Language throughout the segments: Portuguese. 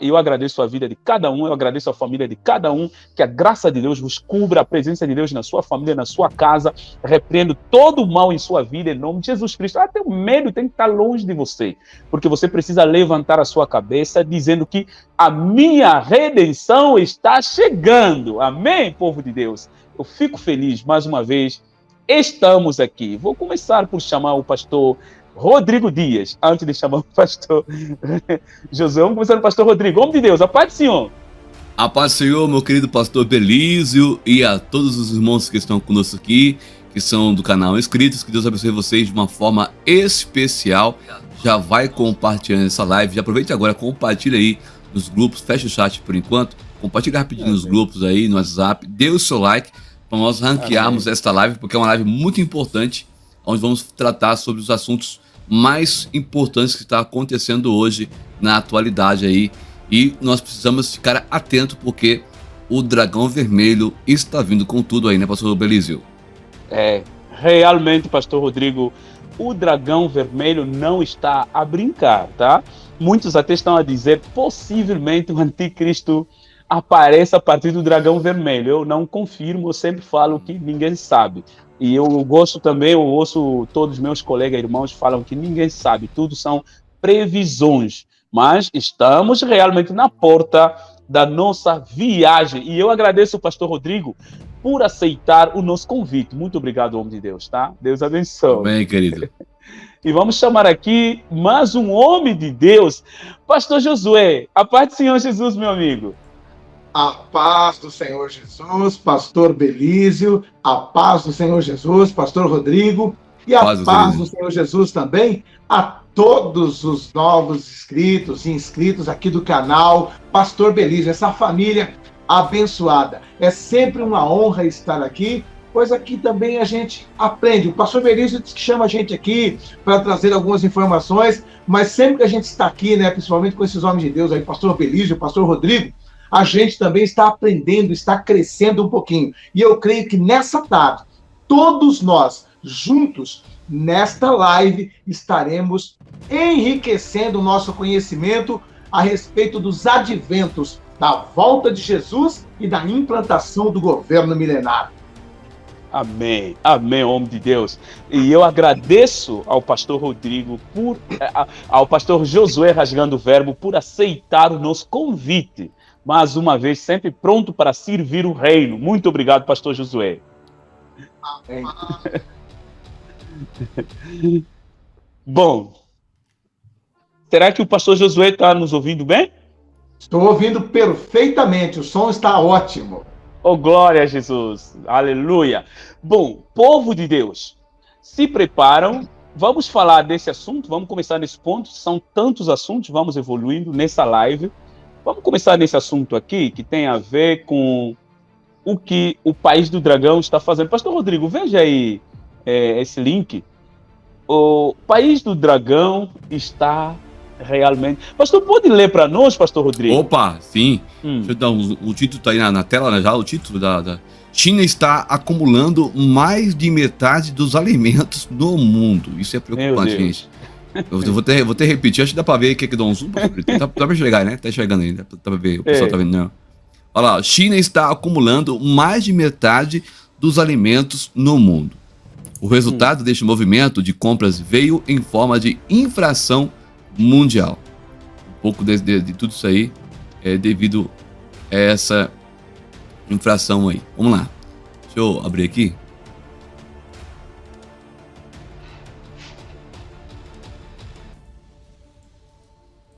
E eu agradeço a vida de cada um, eu agradeço a família de cada um, que a graça de Deus vos cubra, a presença de Deus na sua família, na sua casa. Repreendo todo o mal em sua vida, em nome de Jesus Cristo. Até o medo tem que estar longe de você, porque você precisa levantar a sua cabeça, dizendo que a minha redenção está chegando. Amém, povo de Deus? Eu fico feliz, mais uma vez, estamos aqui. Vou começar por chamar o pastor Rodrigo Dias, antes de chamar o pastor Josué. Vamos começar com o pastor Rodrigo. Homem de Deus, a paz do Senhor. A paz do Senhor, meu querido pastor Belísio, e a todos os irmãos que estão conosco aqui, que são do canal inscritos. Que Deus abençoe vocês de uma forma especial. Já vai compartilhando essa live. Já aproveite agora, compartilha aí nos grupos, fecha o chat por enquanto. Compartilha rapidinho nos grupos aí, no WhatsApp. Dê o seu like para nós ranquearmos esta live, porque é uma live muito importante, onde vamos tratar sobre os assuntos mais importantes que está acontecendo hoje na atualidade aí, e nós precisamos ficar atento porque o dragão vermelho está vindo com tudo aí, né, pastor Belísio? Realmente, pastor Rodrigo, o dragão vermelho não está a brincar, tá? Muitos até estão a dizer, possivelmente o anticristo apareça a partir do dragão vermelho. Eu não confirmo, eu sempre falo que ninguém sabe. E eu gosto também, eu ouço todos os meus colegas e irmãos falam que ninguém sabe, tudo são previsões. Mas estamos realmente na porta da nossa viagem. E eu agradeço o pastor Rodrigo por aceitar o nosso convite. Muito obrigado, homem de Deus, tá? Deus abençoe. Amém, querido. E vamos chamar aqui mais um homem de Deus, pastor Josué. A paz do Senhor Jesus, meu amigo. A paz do Senhor Jesus, pastor Belísio, a paz do Senhor Jesus, pastor Rodrigo, e a paz do Senhor Jesus também a todos os novos inscritos e inscritos aqui do canal Pastor Belísio, essa família abençoada. É sempre uma honra estar aqui, pois aqui também a gente aprende. O pastor Belísio diz que chama a gente aqui para trazer algumas informações, mas sempre que a gente está aqui, né, principalmente com esses homens de Deus aí, pastor Belísio, pastor Rodrigo, a gente também está aprendendo, está crescendo um pouquinho. E eu creio que nessa tarde, todos nós, juntos, nesta live, estaremos enriquecendo o nosso conhecimento a respeito dos adventos, da volta de Jesus e da implantação do governo milenário. Amém, amém, homem de Deus. E eu agradeço ao pastor Rodrigo, ao pastor Josué Rasgando o Verbo, por aceitar o nosso convite. Mais uma vez, sempre pronto para servir o reino. Muito obrigado, pastor Josué. Amém. Bom, será que o pastor Josué está nos ouvindo bem? Estou ouvindo perfeitamente, o som está ótimo. Oh, glória a Jesus, aleluia. Bom, povo de Deus, se preparam, vamos falar desse assunto, vamos começar nesse ponto, são tantos assuntos, vamos evoluindo nessa live. Vamos começar nesse assunto aqui, que tem a ver com o que o País do Dragão está fazendo. Pastor Rodrigo, veja aí esse link. O País do Dragão está realmente... Pastor, pode ler para nós, pastor Rodrigo? Opa, sim. Deixa eu dar o título está aí na tela, né, já, o título da... China está acumulando mais de metade dos alimentos no mundo. Isso é preocupante, gente. Eu vou ter que repetir, acho que dá pra ver aqui que dá um zoom. Dá pra enxergar, né? Tá enxergando aí, dá pra ver, o pessoal tá vendo, não. Olha lá, China está acumulando mais de metade dos alimentos no mundo. O resultado deste movimento de compras veio em forma de inflação mundial. Um pouco de tudo isso aí é devido a essa inflação aí. Vamos lá. Deixa eu abrir aqui.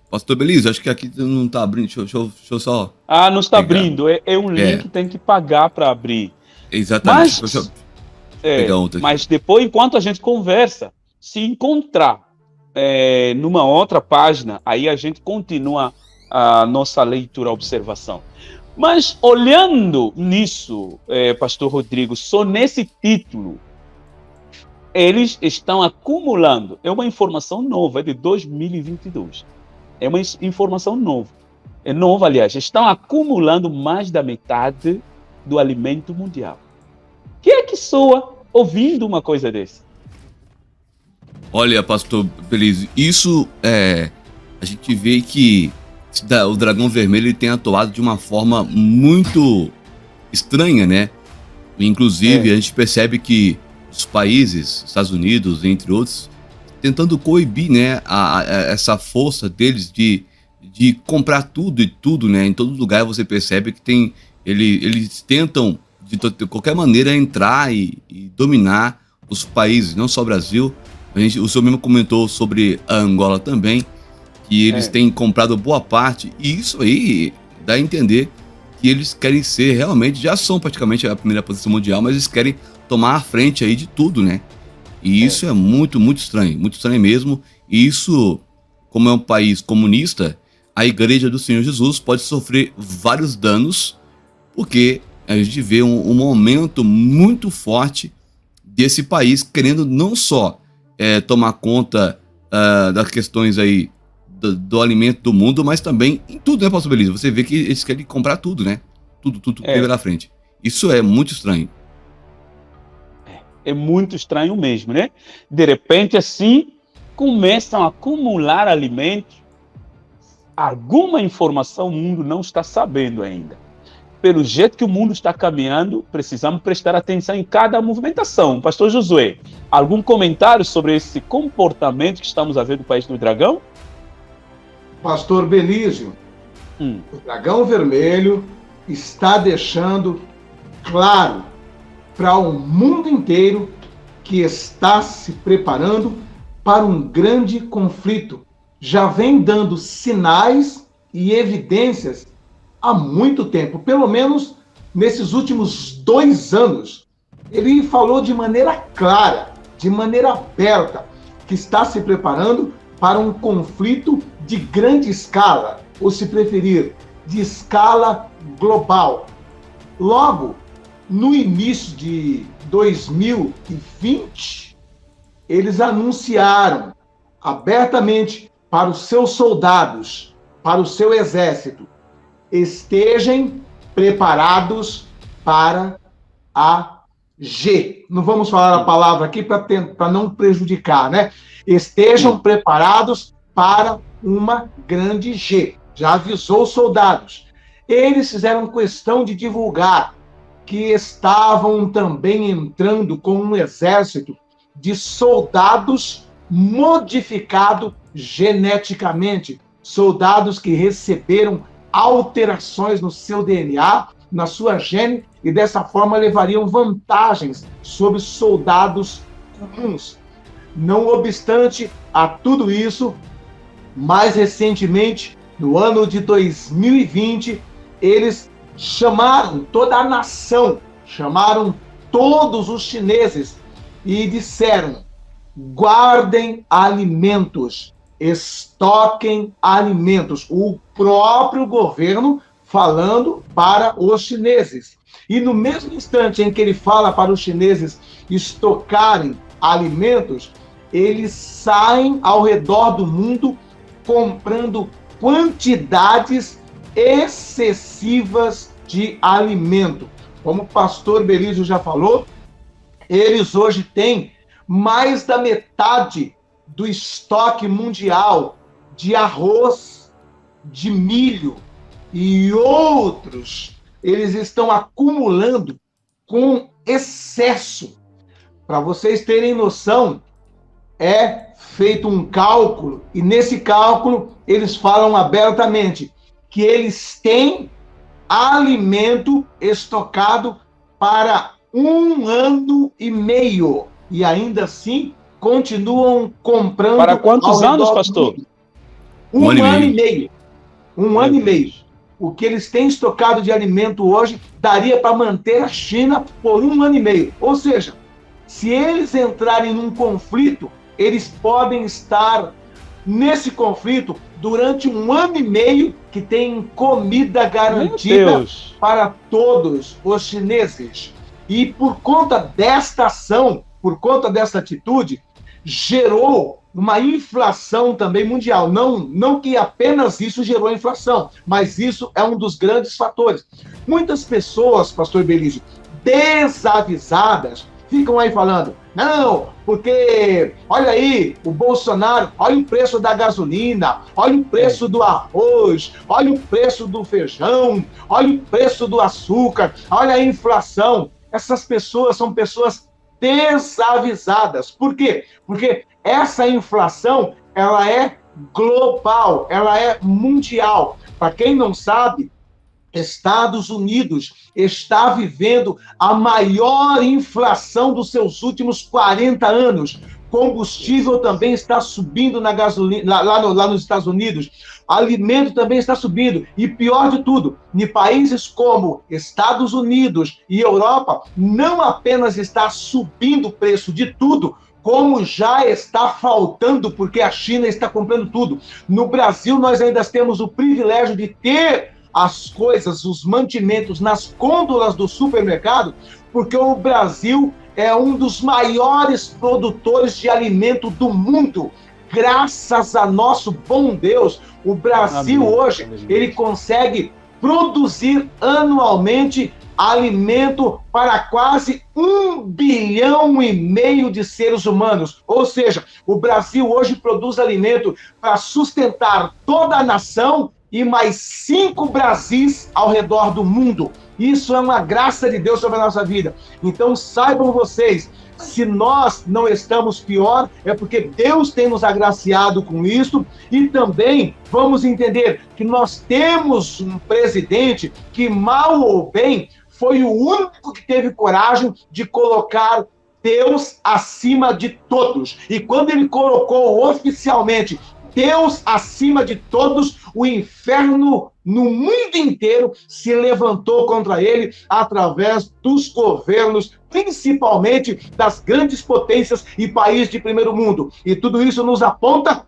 Pastor Belísio, acho que aqui não está abrindo. Deixa eu só. Ah, não está abrindo. É um link que tem que pagar para abrir. Exatamente. Mas depois, enquanto a gente conversa, se encontrar numa outra página, aí a gente continua a nossa leitura, a observação. Mas olhando nisso, pastor Rodrigo, só nesse título, eles estão acumulando. É uma informação nova, é de 2022. É uma informação nova. É nova, aliás. Estão acumulando mais da metade do alimento mundial. Quem é que soa ouvindo uma coisa dessa? Olha, pastor Belísio, isso a gente vê que o dragão vermelho ele tem atuado de uma forma muito estranha, né? Inclusive, a gente percebe que os países, Estados Unidos, entre outros, tentando coibir, né, essa força deles de comprar tudo e tudo, né? Em todo lugar você percebe que eles tentam, de qualquer maneira, entrar e dominar os países, não só o Brasil. O senhor mesmo comentou sobre a Angola também, que eles têm comprado boa parte, e isso aí dá a entender que eles querem ser realmente, já são praticamente a primeira posição mundial, mas eles querem tomar a frente aí de tudo, né? E isso é muito, muito estranho mesmo. E isso, como é um país comunista, a Igreja do Senhor Jesus pode sofrer vários danos, porque a gente vê um momento muito forte desse país querendo não só tomar conta das questões aí do alimento do mundo, mas também em tudo, né, Pastor Belisa? Você vê que eles querem comprar tudo, né? Tudo que vem na frente. Isso é muito estranho. É muito estranho mesmo, né? De repente, assim, começam a acumular alimentos. Alguma informação o mundo não está sabendo ainda. Pelo jeito que o mundo está caminhando, precisamos prestar atenção em cada movimentação. Pastor Josué, algum comentário sobre esse comportamento que estamos a ver do País do Dragão? Pastor Belísio, o dragão vermelho está deixando claro para o mundo inteiro que está se preparando para um grande conflito. Já vem dando sinais e evidências há muito tempo, pelo menos nesses últimos 2 anos. Ele falou de maneira clara, de maneira aberta, que está se preparando para um conflito de grande escala, ou se preferir, de escala global. Logo, no início de 2020, eles anunciaram abertamente para os seus soldados, para o seu exército, estejam preparados para a G. Não vamos falar a palavra aqui para não prejudicar, né? Estejam preparados para uma grande G. Já avisou os soldados. Eles fizeram questão de divulgar que estavam também entrando com um exército de soldados modificado geneticamente, soldados que receberam alterações no seu DNA, na sua gene, e dessa forma levariam vantagens sobre soldados comuns. Não obstante a tudo isso, mais recentemente, no ano de 2020, eles chamaram toda a nação, chamaram todos os chineses e disseram: guardem alimentos, estoquem alimentos. O próprio governo falando para os chineses. E no mesmo instante em que ele fala para os chineses estocarem alimentos, eles saem ao redor do mundo comprando quantidades excessivas de alimento. Como o pastor Belísio já falou, eles hoje têm mais da metade do estoque mundial de arroz, de milho e outros. Eles estão acumulando com excesso. Para vocês terem noção, é feito um cálculo, e nesse cálculo eles falam abertamente que eles têm alimento estocado para 1 ano e meio, e ainda assim continuam comprando. Para quantos anos, pastor? 1 ano e meio. 1 ano e meio. O que eles têm estocado de alimento hoje daria para manter a China por 1 ano e meio. Ou seja, se eles entrarem num conflito, eles podem estar nesse conflito durante 1 ano e meio, que tem comida garantida para todos os chineses. E por conta desta ação, por conta dessa atitude, gerou uma inflação também mundial. Não que apenas isso gerou inflação, mas isso é um dos grandes fatores. Muitas pessoas, pastor Belísio, desavisadas, ficam aí falando: Não, porque, olha aí, o Bolsonaro, olha o preço da gasolina, olha o preço do arroz, olha o preço do feijão, olha o preço do açúcar, olha a inflação. Essas pessoas são pessoas desavisadas. Por quê? Porque essa inflação, ela é global, ela é mundial. Para quem não sabe, Estados Unidos está vivendo a maior inflação dos seus últimos 40 anos. Combustível também está subindo na gasolina, lá nos Estados Unidos. Alimento também está subindo. E pior de tudo, em países como Estados Unidos e Europa, não apenas está subindo o preço de tudo, como já está faltando, porque a China está comprando tudo. No Brasil, nós ainda temos o privilégio de ter as coisas, os mantimentos nas gôndolas do supermercado, porque o Brasil é um dos maiores produtores de alimento do mundo. Graças a nosso bom Deus, o Brasil hoje, ele consegue produzir anualmente alimento para quase 1,5 bilhão de seres humanos. Ou seja, o Brasil hoje produz alimento para sustentar toda a nação e mais 5 Brasis ao redor do mundo. Isso é uma graça de Deus sobre a nossa vida. Então saibam vocês, se nós não estamos pior, é porque Deus tem nos agraciado com isso. E também vamos entender que nós temos um presidente que, mal ou bem, foi o único que teve coragem de colocar Deus acima de todos. E quando ele colocou oficialmente Deus acima de todos, o inferno no mundo inteiro se levantou contra ele através dos governos, principalmente das grandes potências e países de primeiro mundo. E tudo isso nos aponta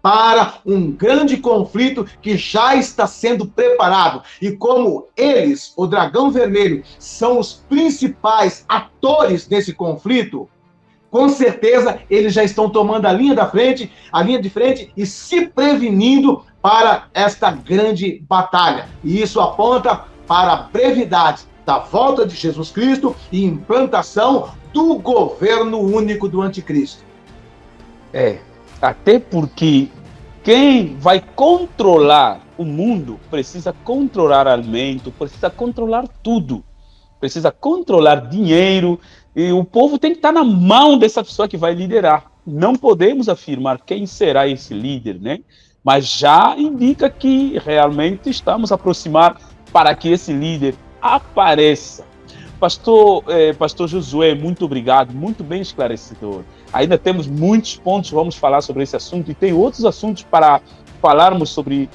para um grande conflito que já está sendo preparado. E como eles, o Dragão Vermelho, são os principais atores desse conflito, com certeza eles já estão tomando a linha de frente e se prevenindo para esta grande batalha. E isso aponta para a brevidade da volta de Jesus Cristo e implantação do governo único do anticristo. Até porque quem vai controlar o mundo precisa controlar alimento, precisa controlar tudo, precisa controlar dinheiro. E o povo tem que estar na mão dessa pessoa que vai liderar. Não podemos afirmar quem será esse líder, né? Mas já indica que realmente estamos a aproximar para que esse líder apareça. Pastor Josué, muito obrigado, muito bem esclarecedor. Ainda temos muitos pontos, vamos falar sobre esse assunto, e tem outros assuntos para falarmos sobre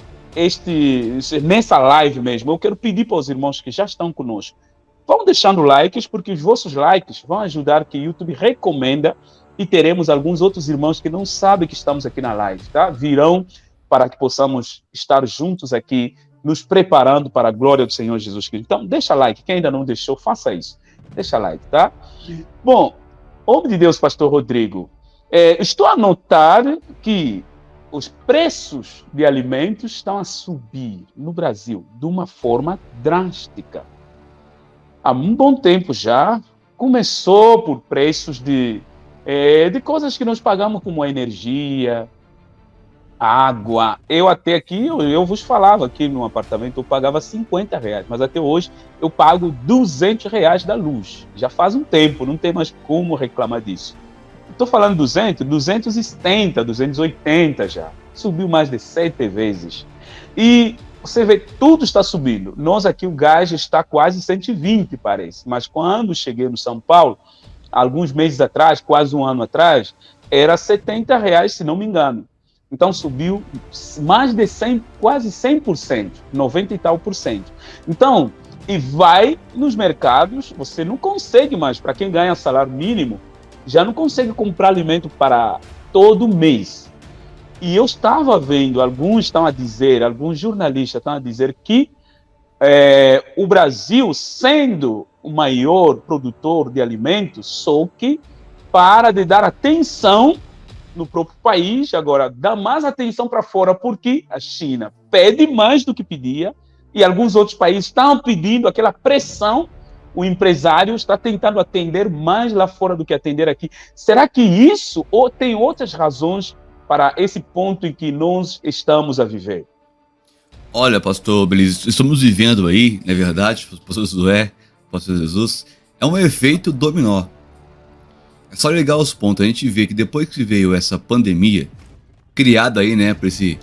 nessa live mesmo. Eu quero pedir para os irmãos que já estão conosco, vão deixando likes, porque os vossos likes vão ajudar que o YouTube recomenda, e teremos alguns outros irmãos que não sabem que estamos aqui na live, tá? Virão para que possamos estar juntos aqui, nos preparando para a glória do Senhor Jesus Cristo. Então, deixa like. Quem ainda não deixou, faça isso. Deixa like, tá? Bom, homem de Deus, pastor Rodrigo, estou a notar que os preços de alimentos estão a subir no Brasil de uma forma drástica. Há um bom tempo já, começou por preços de coisas que nós pagamos, como a energia, água. Eu até aqui, eu vos falava, aqui no apartamento eu pagava R$50, mas até hoje eu pago R$200 da luz. Já faz um tempo, não tem mais como reclamar disso. Estou falando 200, 270, 280 já. Subiu mais de 7 vezes. E você vê, tudo está subindo. Nós aqui, o gás está quase 120, parece. Mas quando cheguei no São Paulo, alguns meses atrás, quase um ano atrás, era R$70, se não me engano. Então subiu mais de 100, quase 100%, 90 e tal por cento. Então, e vai nos mercados, você não consegue mais, para quem ganha salário mínimo, já não consegue comprar alimento para todo mês. E eu estava vendo, alguns jornalistas estão a dizer que o Brasil, sendo o maior produtor de alimentos, só que para de dar atenção no próprio país, agora dá mais atenção para fora, porque a China pede mais do que pedia, e alguns outros países estão pedindo aquela pressão o empresário está tentando atender mais lá fora do que atender aqui. Será que isso ou tem outras razões para esse ponto em que nós estamos a viver? Olha, pastor Belísio, estamos vivendo aí, na verdade, pastor Josué, pastor Jesus, é um efeito dominó. É só ligar os pontos, a gente vê que depois que veio essa pandemia, criada aí, né, para esse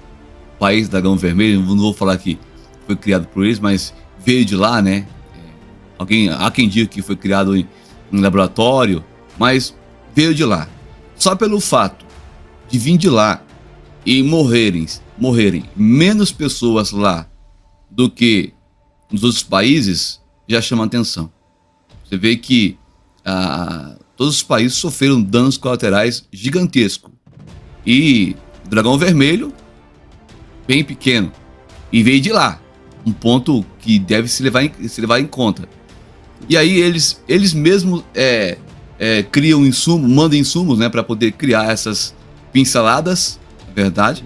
país dragão vermelho, não vou falar que foi criado por eles, mas veio de lá, né? Há quem diga que foi criado em laboratório, mas veio de lá. Só pelo fato de vir de lá e morrerem menos pessoas lá do que nos outros países, já chama atenção. Você vê que todos os países sofreram danos colaterais gigantescos. E o dragão vermelho, bem pequeno, e veio de lá. Um ponto que deve se levar em conta. E aí eles mesmos criam mandam insumos, né, para poder criar essas pinceladas, na verdade.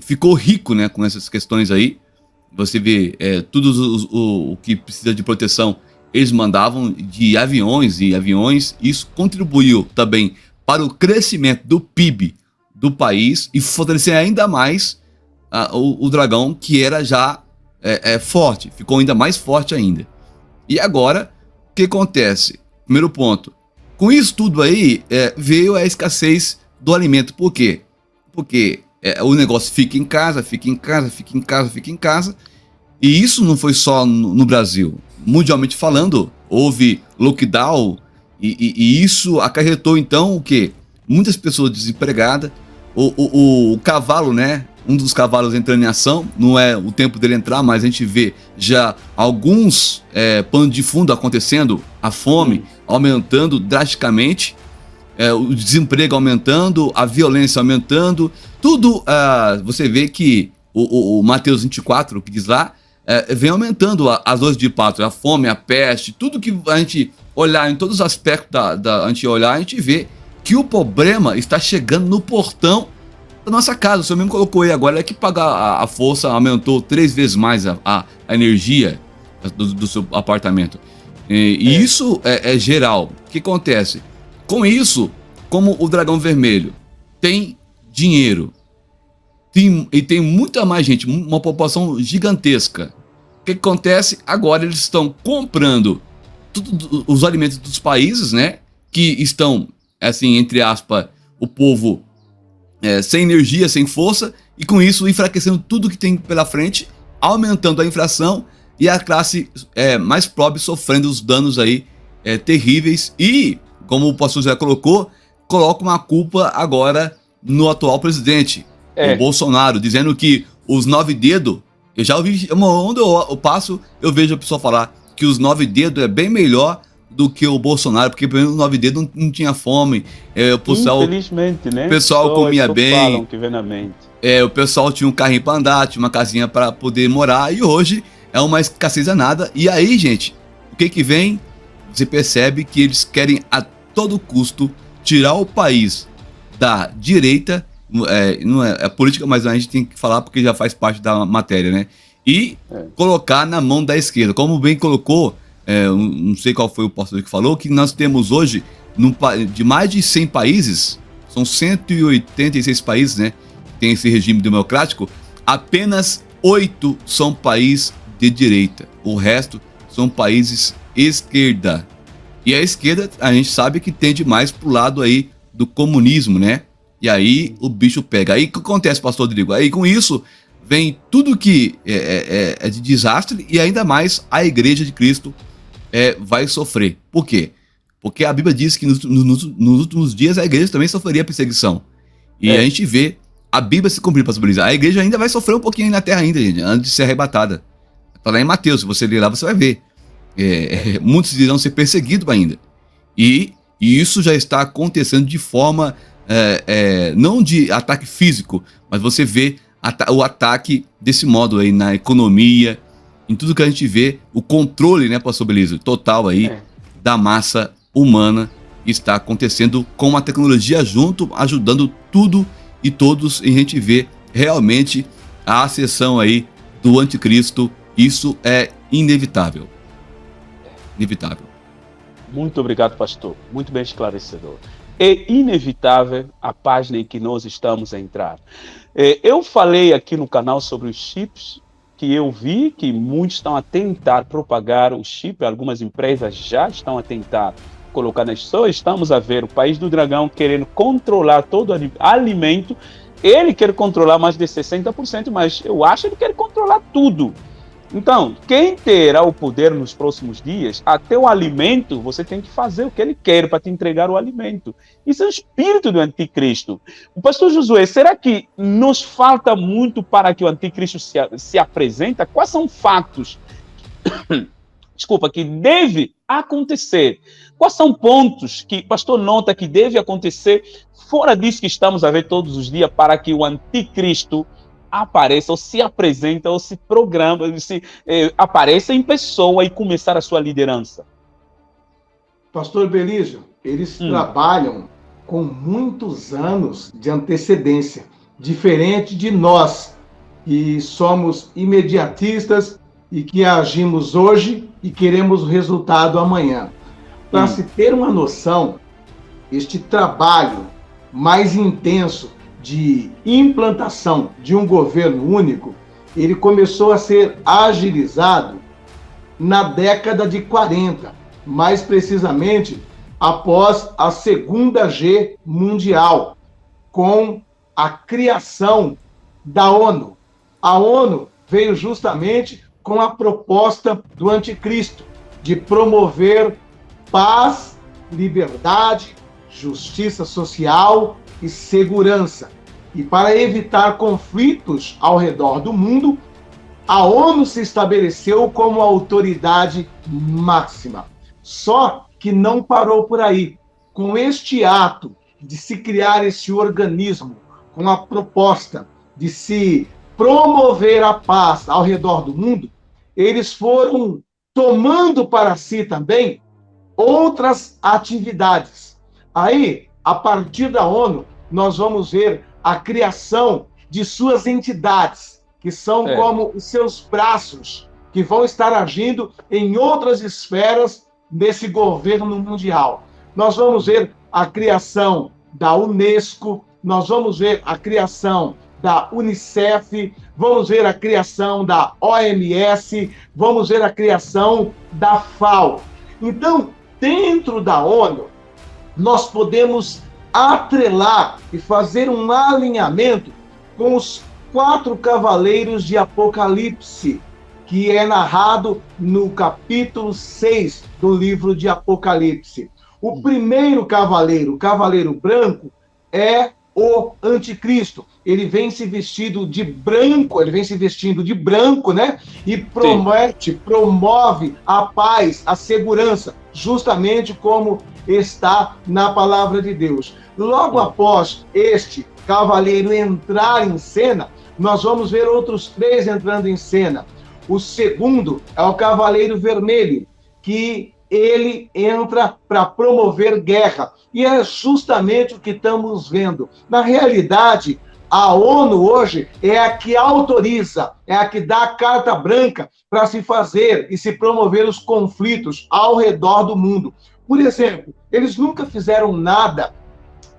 Ficou rico, né, com essas questões aí. Você vê tudo o que precisa de proteção, eles mandavam de aviões e aviões. Isso contribuiu também para o crescimento do PIB do país e fortalecer ainda mais o dragão, que era já forte, ficou ainda mais forte ainda. E agora, o que acontece? Primeiro ponto, com isso tudo aí, veio a escassez do alimento. Por quê? Porque o negócio fica em casa, e isso não foi só no Brasil. Mundialmente falando, houve lockdown, e isso acarretou então o quê? Muitas pessoas desempregadas, o cavalo, né? Um dos cavalos entrando em ação, não é o tempo dele entrar, mas a gente vê já alguns panos de fundo acontecendo, a fome aumentando drasticamente, o desemprego aumentando, a violência aumentando, tudo. Você vê que o Mateus 24, que diz lá, vem aumentando as dores de parto, a fome, a peste, tudo que a gente olhar em todos os aspectos a gente vê que o problema está chegando no portão da nossa casa. O senhor mesmo colocou aí agora, que pagar a força aumentou 3 vezes mais a energia do seu apartamento. E isso é geral. O que acontece? Com isso, como o dragão vermelho tem dinheiro e tem muita mais gente, uma população gigantesca, o que acontece? Agora eles estão comprando os alimentos dos países, né? Que estão, assim, entre aspas, o povo sem energia, sem força, e com isso enfraquecendo tudo que tem pela frente, aumentando a inflação e a classe mais pobre sofrendo os danos aí terríveis. E, como o pastor José colocou, coloca uma culpa agora no atual presidente, o Bolsonaro, dizendo que os 9 dedos, eu já ouvi, onde eu passo, eu vejo a pessoa falar que os 9 dedos é bem melhor do que o Bolsonaro, porque pelo menos os 9 dedos não tinha fome. O pessoal, infelizmente, né? O pessoal comia bem. Falam que vem na mente. O pessoal tinha um carrinho para andar, tinha uma casinha para poder morar, e hoje é uma escassez danada. E aí, gente, o que vem? Você percebe que eles querem a todo custo tirar o país da direita, não é política, mas a gente tem que falar porque já faz parte da matéria, né? E colocar na mão da esquerda. Como bem colocou, não sei qual foi o pastor que falou, que nós temos hoje, de mais de 100 países, são 186 países, né? Tem esse regime democrático, apenas 8 são países de direita. O resto são países esquerda. E a esquerda, a gente sabe que tende mais pro lado aí do comunismo, né? E aí o bicho pega. Aí o que acontece, pastor Rodrigo? Aí com isso vem tudo que é de desastre, e ainda mais a Igreja de Cristo vai sofrer. Por quê? Porque a Bíblia diz que nos últimos dias a igreja também sofreria perseguição. E a gente vê a Bíblia se cumprir, pastor Belisa. A igreja ainda vai sofrer um pouquinho aí na terra ainda, gente, antes de ser arrebatada. Está lá em Mateus, se você ler lá, você vai ver. Muitos irão ser perseguidos ainda. E isso já está acontecendo de forma, não de ataque físico, mas você vê o ataque desse modo aí na economia, em tudo que a gente vê, o controle, né, pastor Belisa, total aí da massa humana está acontecendo com a tecnologia junto, ajudando tudo e todos, e a gente vê realmente a ascensão aí do anticristo. Isso é inevitável. inevitável. Muito obrigado, pastor. Muito bem esclarecedor. É inevitável a página em que nós estamos a entrar. Eu falei aqui no canal sobre os chips, que eu vi que muitos estão a tentar propagar o chip, algumas empresas já estão a tentar colocar nas pessoas. Estamos a ver o país do dragão querendo controlar todo o alimento. Ele quer controlar mais de 60%, mas eu acho que ele quer controlar tudo. Então, quem terá o poder nos próximos dias, até o alimento, você tem que fazer o que ele quer para te entregar o alimento. Isso é o espírito do anticristo. O pastor Josué, será que nos falta muito para que o anticristo se apresente? Quais são fatos, que deve acontecer? Quais são pontos que o pastor nota que deve acontecer, fora disso que estamos a ver todos os dias, para que o anticristo apareça, ou se apresenta, ou se programa, apareça em pessoa e começar a sua liderança? Pastor Belísio, eles trabalham com muitos anos de antecedência, diferente de nós, que somos imediatistas e que agimos hoje e queremos o resultado amanhã. Para se ter uma noção, este trabalho mais intenso de implantação de um governo único, ele começou a ser agilizado na década de 40, mais precisamente após a Segunda Guerra Mundial, com a criação da ONU. A ONU veio justamente com a proposta do anticristo de promover paz, liberdade, justiça social e segurança. E para evitar conflitos ao redor do mundo, a ONU se estabeleceu como autoridade máxima. Só que não parou por aí. Com este ato de se criar esse organismo, com a proposta de se promover a paz ao redor do mundo, eles foram tomando para si também outras atividades. Aí, a partir da ONU, nós vamos ver a criação de suas entidades, que são como os seus braços, que vão estar agindo em outras esferas desse governo mundial. Nós vamos ver a criação da Unesco, nós vamos ver a criação da Unicef, vamos ver a criação da OMS, vamos ver a criação da FAO. Então, dentro da ONU, nós podemos atrelar e fazer um alinhamento com os 4 cavaleiros de Apocalipse, que é narrado no capítulo 6 do livro de Apocalipse. O primeiro cavaleiro, o cavaleiro branco, é o anticristo. Ele vem se vestindo de branco, né? E promove a paz, a segurança, justamente como está na palavra de Deus. Logo após este cavaleiro entrar em cena, nós vamos ver outros 3 entrando em cena. O segundo é o cavaleiro vermelho, que ele entra para promover guerra. E é justamente o que estamos vendo. Na realidade, a ONU hoje é a que autoriza, é a que dá a carta branca para se fazer e se promover os conflitos ao redor do mundo. Por exemplo, eles nunca fizeram nada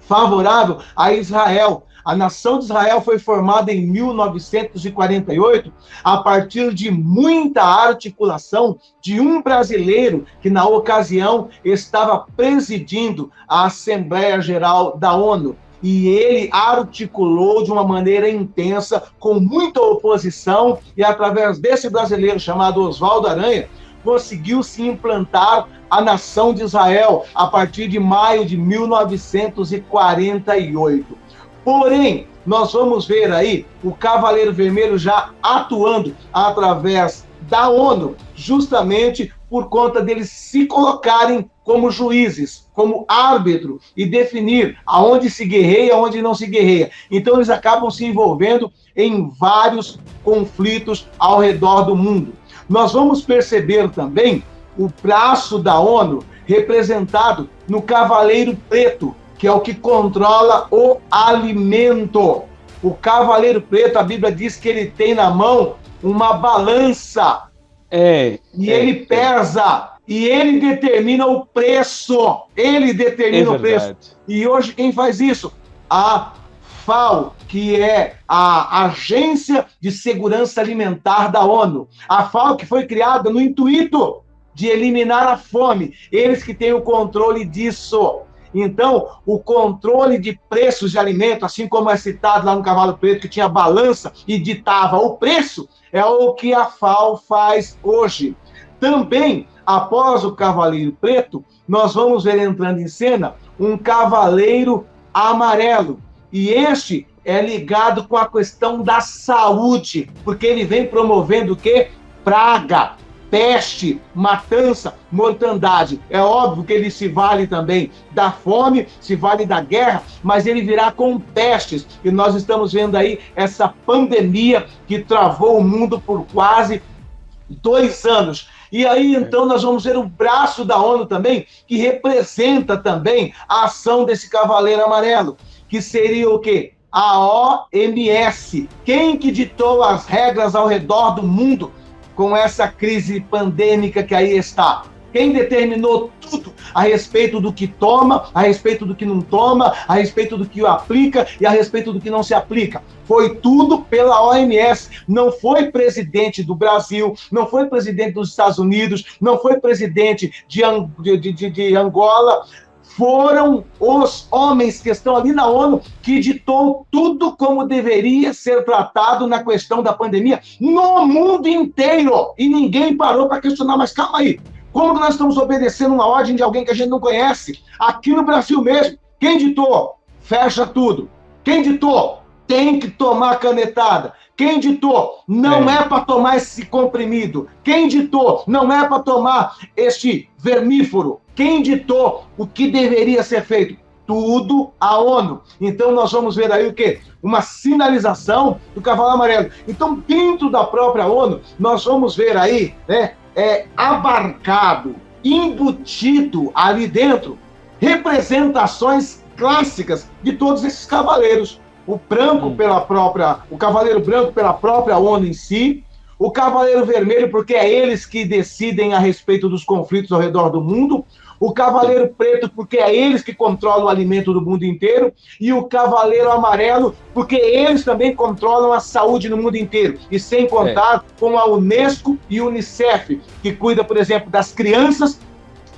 favorável a Israel. A nação de Israel foi formada em 1948 a partir de muita articulação de um brasileiro que, na ocasião, estava presidindo a Assembleia Geral da ONU. E ele articulou de uma maneira intensa, com muita oposição, e através desse brasileiro chamado Oswaldo Aranha, conseguiu se implantar a nação de Israel a partir de maio de 1948. Porém, nós vamos ver aí o Cavaleiro Vermelho já atuando através da ONU, justamente por conta deles se colocarem como juízes, como árbitro, e definir aonde se guerreia e aonde não se guerreia. Então, eles acabam se envolvendo em vários conflitos ao redor do mundo. Nós vamos perceber também o braço da ONU representado no Cavaleiro Preto, que é o que controla o alimento. O Cavaleiro Preto, a Bíblia diz que ele tem na mão uma balança. Ele pesa e ele determina o preço. Ele determina o preço. E hoje quem faz isso? A FAO, que é a Agência de Segurança Alimentar da ONU. A FAO que foi criada no intuito de eliminar a fome. Eles que têm o controle disso. Então, o controle de preços de alimento, assim como é citado lá no Cavalo Preto, que tinha balança e ditava o preço, é o que a FAO faz hoje. Também, após o Cavaleiro Preto, nós vamos ver entrando em cena um Cavaleiro Amarelo. E este é ligado com a questão da saúde, porque ele vem promovendo o quê? Praga, peste, matança, mortandade. É óbvio que ele se vale também da fome, se vale da guerra, mas ele virá com pestes. E nós estamos vendo aí essa pandemia que travou o mundo por quase 2 anos. E aí, então, nós vamos ver o braço da ONU também, que representa também a ação desse Cavaleiro Amarelo, que seria o quê? A OMS. Quem que ditou as regras ao redor do mundo com essa crise pandêmica que aí está? Quem determinou tudo a respeito do que toma, a respeito do que não toma, a respeito do que aplica e a respeito do que não se aplica? Foi tudo pela OMS. Não foi presidente do Brasil, não foi presidente dos Estados Unidos, não foi presidente de Angola. Foram os homens que estão ali na ONU que ditou tudo como deveria ser tratado na questão da pandemia no mundo inteiro. E ninguém parou para questionar, mas calma aí. Como que nós estamos obedecendo uma ordem de alguém que a gente não conhece? Aqui no Brasil mesmo, quem ditou? Fecha tudo. Quem ditou? Tem que tomar canetada. Quem ditou? Não é para tomar esse comprimido. Quem ditou? Não é para tomar este vermífugo. Quem ditou o que deveria ser feito? Tudo a ONU. Então nós vamos ver aí o quê? Uma sinalização do Cavalo Amarelo. Então, dentro da própria ONU, nós vamos ver aí, né, abarcado, embutido ali dentro, representações clássicas de todos esses cavaleiros. O Cavaleiro Branco pela própria ONU em si, o Cavaleiro Vermelho porque é eles que decidem a respeito dos conflitos ao redor do mundo, o Cavaleiro Preto porque é eles que controlam o alimento do mundo inteiro, e o Cavaleiro Amarelo porque eles também controlam a saúde no mundo inteiro, e sem contar com a Unesco e o Unicef, que cuida, por exemplo, das crianças,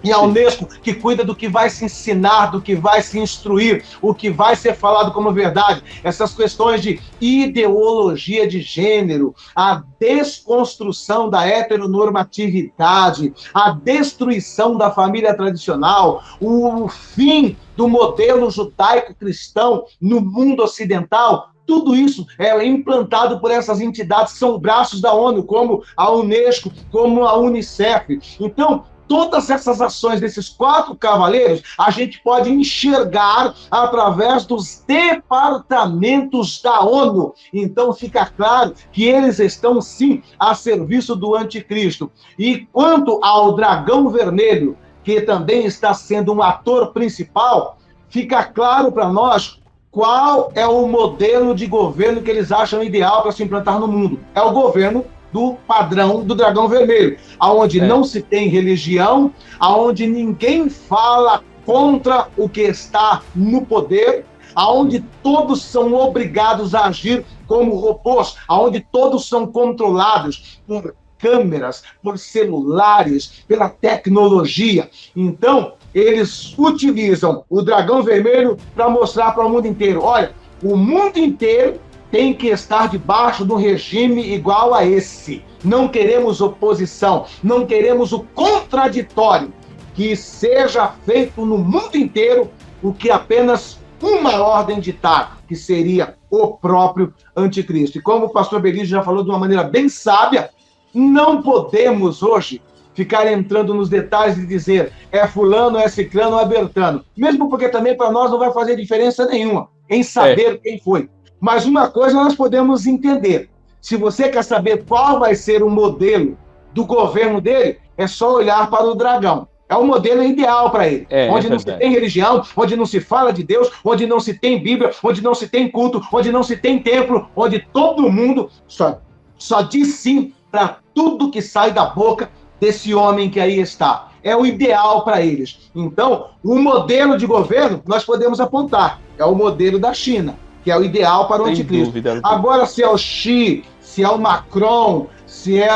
e a Unesco, que cuida do que vai se ensinar, do que vai se instruir, o que vai ser falado como verdade. Essas questões de ideologia de gênero, a desconstrução da heteronormatividade, a destruição da família tradicional, o fim do modelo judaico-cristão no mundo ocidental, tudo isso é implantado por essas entidades que são braços da ONU, como a Unesco, como a Unicef. Então, todas essas ações desses 4 cavaleiros, a gente pode enxergar através dos departamentos da ONU. Então fica claro que eles estão, sim, a serviço do anticristo. E quanto ao Dragão Vermelho, que também está sendo um ator principal, fica claro para nós qual é o modelo de governo que eles acham ideal para se implantar no mundo. É o governo do padrão do Dragão Vermelho, aonde não se tem religião, aonde ninguém fala contra o que está no poder, aonde todos são obrigados a agir como robôs, aonde todos são controlados por câmeras, por celulares, pela tecnologia. Então, eles utilizam o Dragão Vermelho para mostrar para o mundo inteiro, olha, o mundo inteiro tem que estar debaixo de um regime igual a esse. Não queremos oposição, não queremos o contraditório, que seja feito no mundo inteiro o que apenas uma ordem ditar, que seria o próprio anticristo. E como o pastor Belísio já falou de uma maneira bem sábia, não podemos hoje ficar entrando nos detalhes de dizer é fulano, é ciclano, é bertano. Mesmo porque também para nós não vai fazer diferença nenhuma em saber quem foi. Mas uma coisa nós podemos entender. Se você quer saber qual vai ser o modelo do governo dele, é só olhar para o dragão. É o modelo ideal para ele. Onde não se tem religião, onde não se fala de Deus, onde não se tem Bíblia, onde não se tem culto, onde não se tem templo, onde todo mundo só diz sim para tudo que sai da boca desse homem que aí está. é o ideal para eles. Então, o modelo de governo nós podemos apontar, é o modelo da China, que é o ideal para o anticristo. Agora, se é o Xi, se é o Macron, se é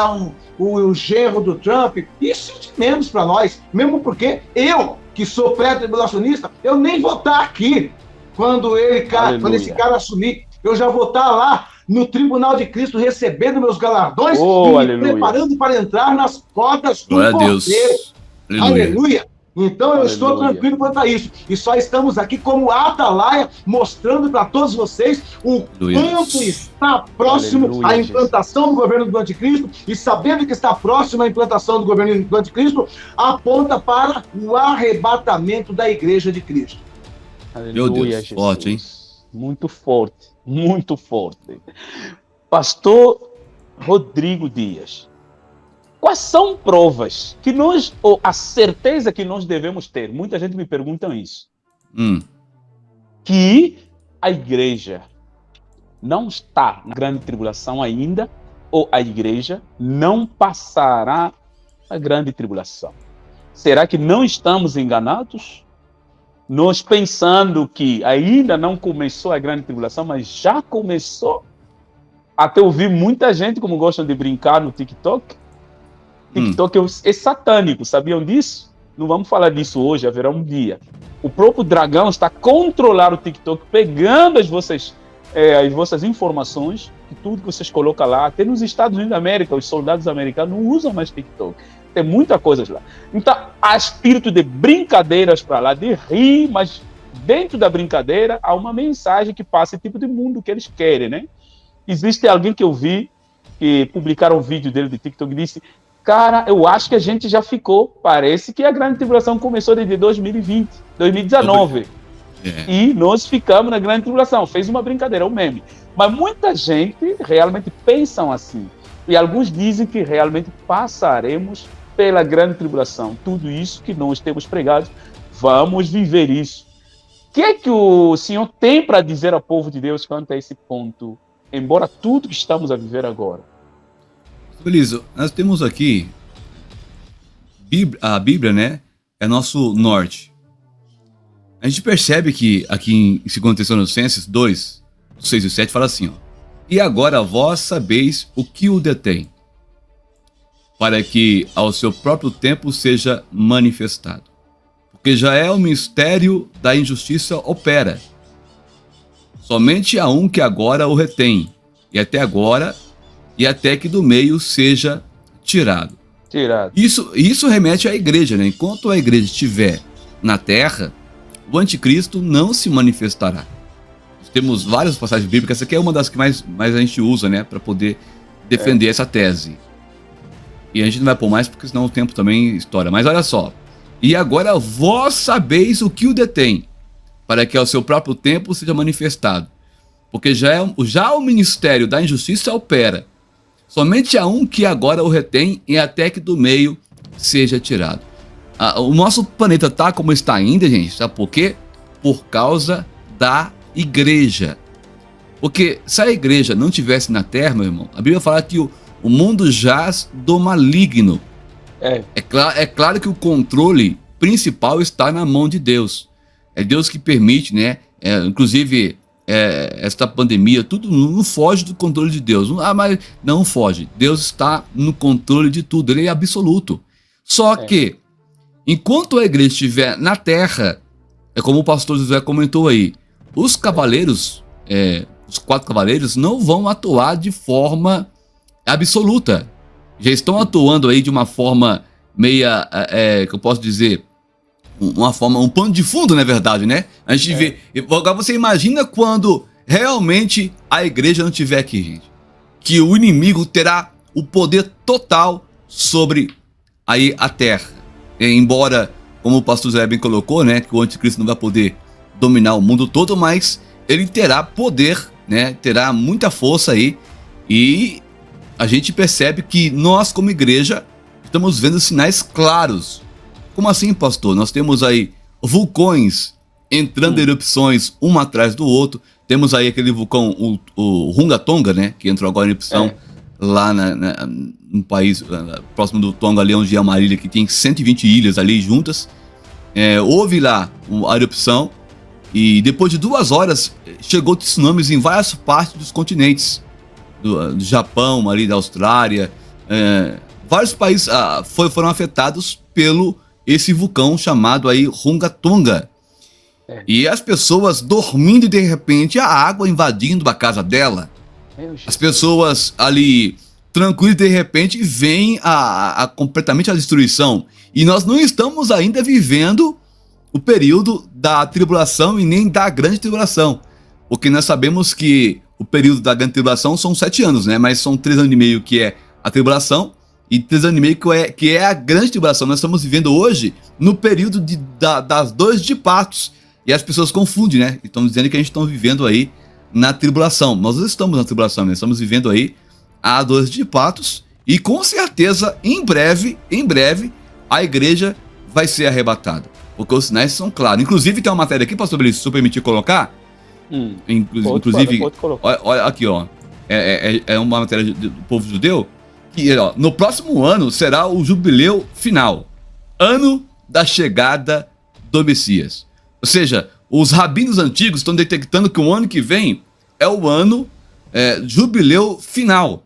o genro do Trump, isso é de menos para nós, mesmo porque eu, que sou pré-tribulacionista, eu nem vou estar aqui quando esse cara assumir. Eu já vou estar lá no Tribunal de Cristo recebendo meus galardões e me preparando para entrar nas portas do Cordeiro. Aleluia! Então eu estou tranquilo quanto a isso. E só estamos aqui como atalaia, mostrando para todos vocês o quanto está próximo a implantação do governo do anticristo, e sabendo que está próximo a implantação do governo do anticristo, aponta para o arrebatamento da igreja de Cristo. Aleluia, meu Deus, Jesus. Forte, hein? Muito forte, muito forte. Pastor Rodrigo Dias, quais são provas que ou a certeza que nós devemos ter? Muita gente me pergunta isso. Que a igreja não está na grande tribulação ainda, ou a igreja não passará a grande tribulação. Será que não estamos enganados? Nós pensando que ainda não começou a grande tribulação, mas já começou. Até ouvi muita gente, como gostam de brincar no TikTok. TikTok é satânico, sabiam disso? Não vamos falar disso hoje, haverá um dia. O próprio dragão está a controlar o TikTok, pegando as vossas informações, que tudo que vocês colocam lá, até nos Estados Unidos da América, os soldados americanos não usam mais TikTok. Tem muita coisa lá. Então, há espírito de brincadeiras para lá, de rir, mas dentro da brincadeira há uma mensagem que passa esse tipo de mundo que eles querem, né? Existe alguém que eu vi, que publicaram um vídeo dele de TikTok e disse: cara, eu acho que a gente já ficou, parece que a grande tribulação começou desde 2020, 2019. E nós ficamos na grande tribulação. Fez uma brincadeira, um meme. Mas muita gente realmente pensam assim. E alguns dizem que realmente passaremos pela grande tribulação. Tudo isso que nós temos pregado, vamos viver isso. O que é que o Senhor tem para dizer ao povo de Deus quanto a esse ponto? Embora tudo que estamos a viver agora. Beleza, nós temos aqui a Bíblia, né? É nosso norte. A gente percebe que aqui em 2 Tessalonicenses 2, 6 e 7 fala assim, ó: e agora vós sabeis o que o detém, para que ao seu próprio tempo seja manifestado. Porque já é o mistério da injustiça opera. Somente há um que agora o retém, e até que do meio seja tirado. Isso remete à igreja, né? Enquanto a igreja estiver na terra, o anticristo não se manifestará. Temos várias passagens bíblicas, essa aqui é uma das que mais a gente usa, né, para poder defender essa tese. E a gente não vai pôr mais, porque senão o tempo também estoura. Mas olha só: e agora vós sabeis o que o detém, para que ao seu próprio tempo seja manifestado. Porque já o ministério da injustiça opera. Somente há um que agora o retém, e até que do meio seja tirado. O nosso planeta está como está ainda, gente, sabe por quê? Por causa da igreja. Porque se a igreja não tivesse na terra, meu irmão, a Bíblia fala que o mundo jaz do maligno. É claro que o controle principal está na mão de Deus. É Deus que permite, né? Inclusive, esta pandemia, tudo não foge do controle de Deus. Mas não foge. Deus está no controle de tudo. Ele é absoluto. Só que, enquanto a igreja estiver na terra, é como o pastor José comentou aí, os cavaleiros, os 4 cavaleiros, não vão atuar de forma absoluta. Já estão atuando aí de uma forma meia, que eu posso dizer, uma forma, um pano de fundo, na verdade, né? A gente vê. Agora você imagina quando realmente a igreja não estiver aqui, gente. Que o inimigo terá o poder total sobre aí a terra. Embora, como o pastor Zé bem colocou, né, que o anticristo não vai poder dominar o mundo todo, mas ele terá poder, né? Terá muita força aí. E a gente percebe que nós, como igreja, estamos vendo sinais claros. Como assim, pastor? Nós temos aí vulcões entrando em erupções um atrás do outro. Temos aí aquele vulcão, o Runga Tonga, né? Que entrou agora em erupção lá no país próximo do Tonga, ali onde é uma ilha que tem 120 ilhas ali juntas. Houve lá a erupção e depois de 2 horas chegou tsunamis em várias partes dos continentes, do Japão, ali da Austrália. Vários países foram afetados pelo esse vulcão chamado aí Rarotonga. E as pessoas dormindo e de repente a água invadindo a casa dela. As pessoas ali tranquilas, de repente vem completamente a destruição. E nós não estamos ainda vivendo o período da tribulação e nem da grande tribulação. Porque nós sabemos que o período da grande tribulação são 7 anos, né? Mas são 3 anos e meio que é a tribulação e 3 anos e meio que é a grande tribulação. Nós estamos vivendo hoje no período das dores de partos. E as pessoas confundem, né? Estão dizendo que a gente está vivendo aí na tribulação. Nós não estamos na tribulação, nós estamos vivendo aí a dores de partos. E com certeza, em breve, a igreja vai ser arrebatada. Porque os sinais são claros. Inclusive, tem uma matéria aqui, pastor Belício, se eu permitir colocar. Inclusive, pode colocar. Olha aqui, ó. É uma matéria do povo judeu. Que, ó, no próximo ano será o jubileu final. Ano da chegada do Messias. Ou seja, os rabinos antigos estão detectando que o ano que vem é o ano jubileu final.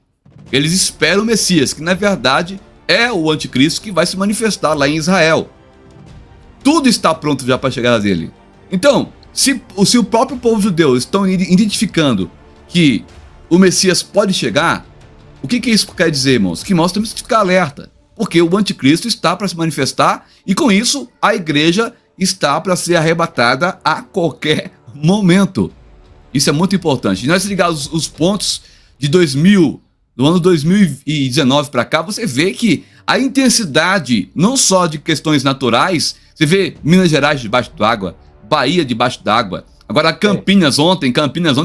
Eles esperam o Messias, que na verdade é o anticristo que vai se manifestar lá em Israel. Tudo está pronto já para a chegada dele. Então, se o próprio povo judeu estão identificando que o Messias pode chegar, o que isso quer dizer, irmãos? Que nós temos que ficar alerta, porque o anticristo está para se manifestar e com isso a igreja está para ser arrebatada a qualquer momento. Isso é muito importante. E nós ligarmos os pontos do ano 2019 para cá, você vê que a intensidade, não só de questões naturais, você vê Minas Gerais debaixo d'água, Bahia debaixo d'água. Agora Campinas ontem